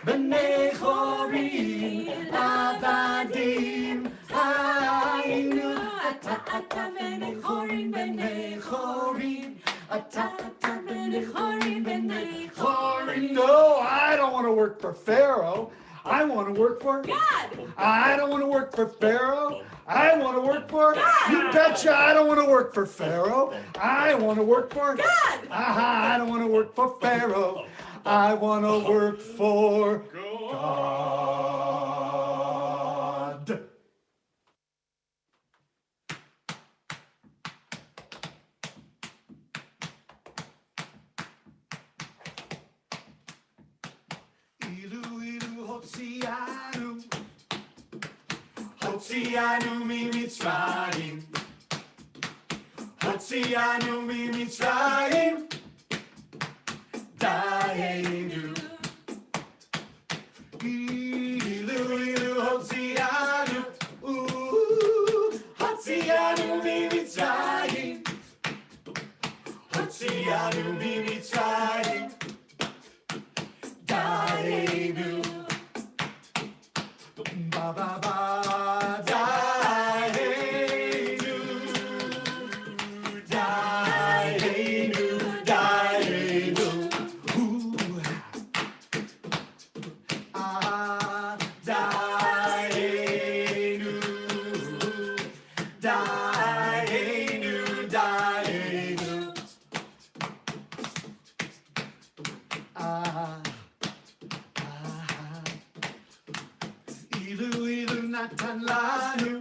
b'nei chorin. Avadim hayinu, ata b'nei chorin, b'nei chorin. Ata b'nei chorin, b'nei chorin. No, I don't want to work for Pharaoh. I want to work for God. I don't want to work for Pharaoh. I want to work for God. You betcha I don't want to work for Pharaoh. I want to work for God. I don't want to work for Pharaoh. I want to work for God. Hotzianu, Hotzianu mi Mitzrayim, Hotzianu mi Mitzrayim, Dayenu. Ilu Hotzianu, Hotzianu mi Mitzrayim, Hotzianu mi Mitzrayim, Dayenu. Ba ba ba, Dayenu, Dayenu, Dayenu. נתן לנו,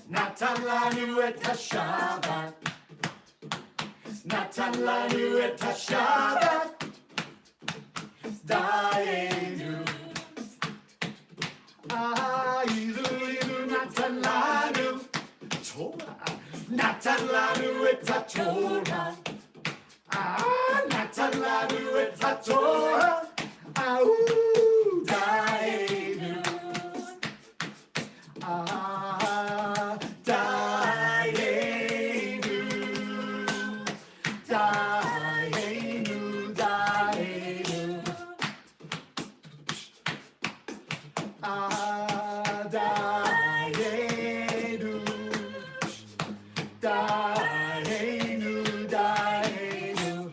נתן לנו את השבת, נתן לנו את השבת, דיינו. אילו נתן לנו תורה, נתן לנו את התורה, נתן לנו את התורה, דיינו. דיינו, דיינו, דיינו. דיינו, דיינו, דיינו.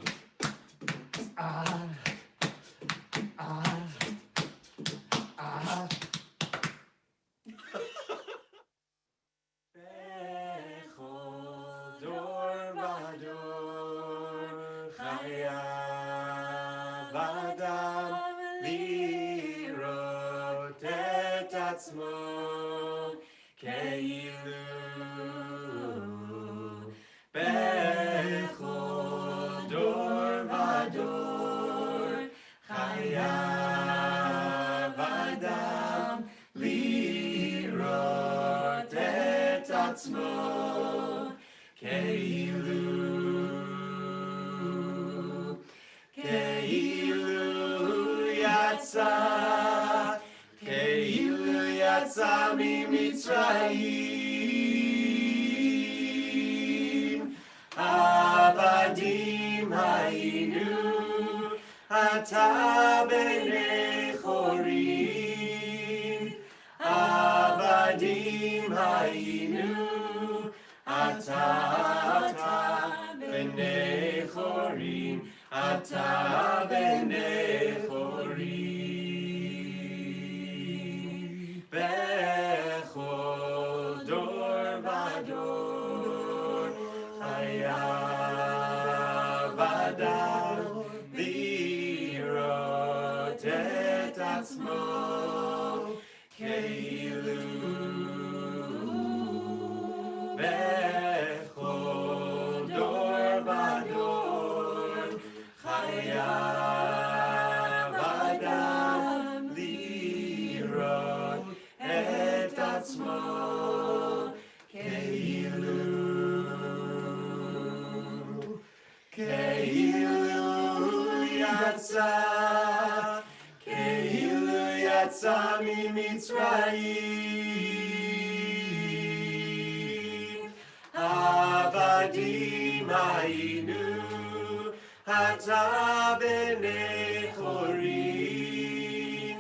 בכל דור ודור חייב אדם לראות את עצמו כאילו בכל דור ודור חייב אדם לראות את עצמו כאילו יצא ממצרים, עבדים היינו, עתה בני חורין, עבדים היינו, עתה בני חורין, עתה בני חורין. בכל דור ודור חייב אדם לראות את עצמו כאילו בכל דור ודור חייב אדם לראות את עצמו כאילו יצא ממצרים, עבדים היינו, עתה בני חורין,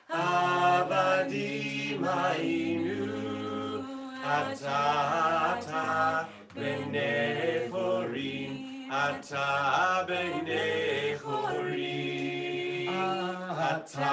עבדים היינו, עתה בני חורין, עתה בני חורין, עתה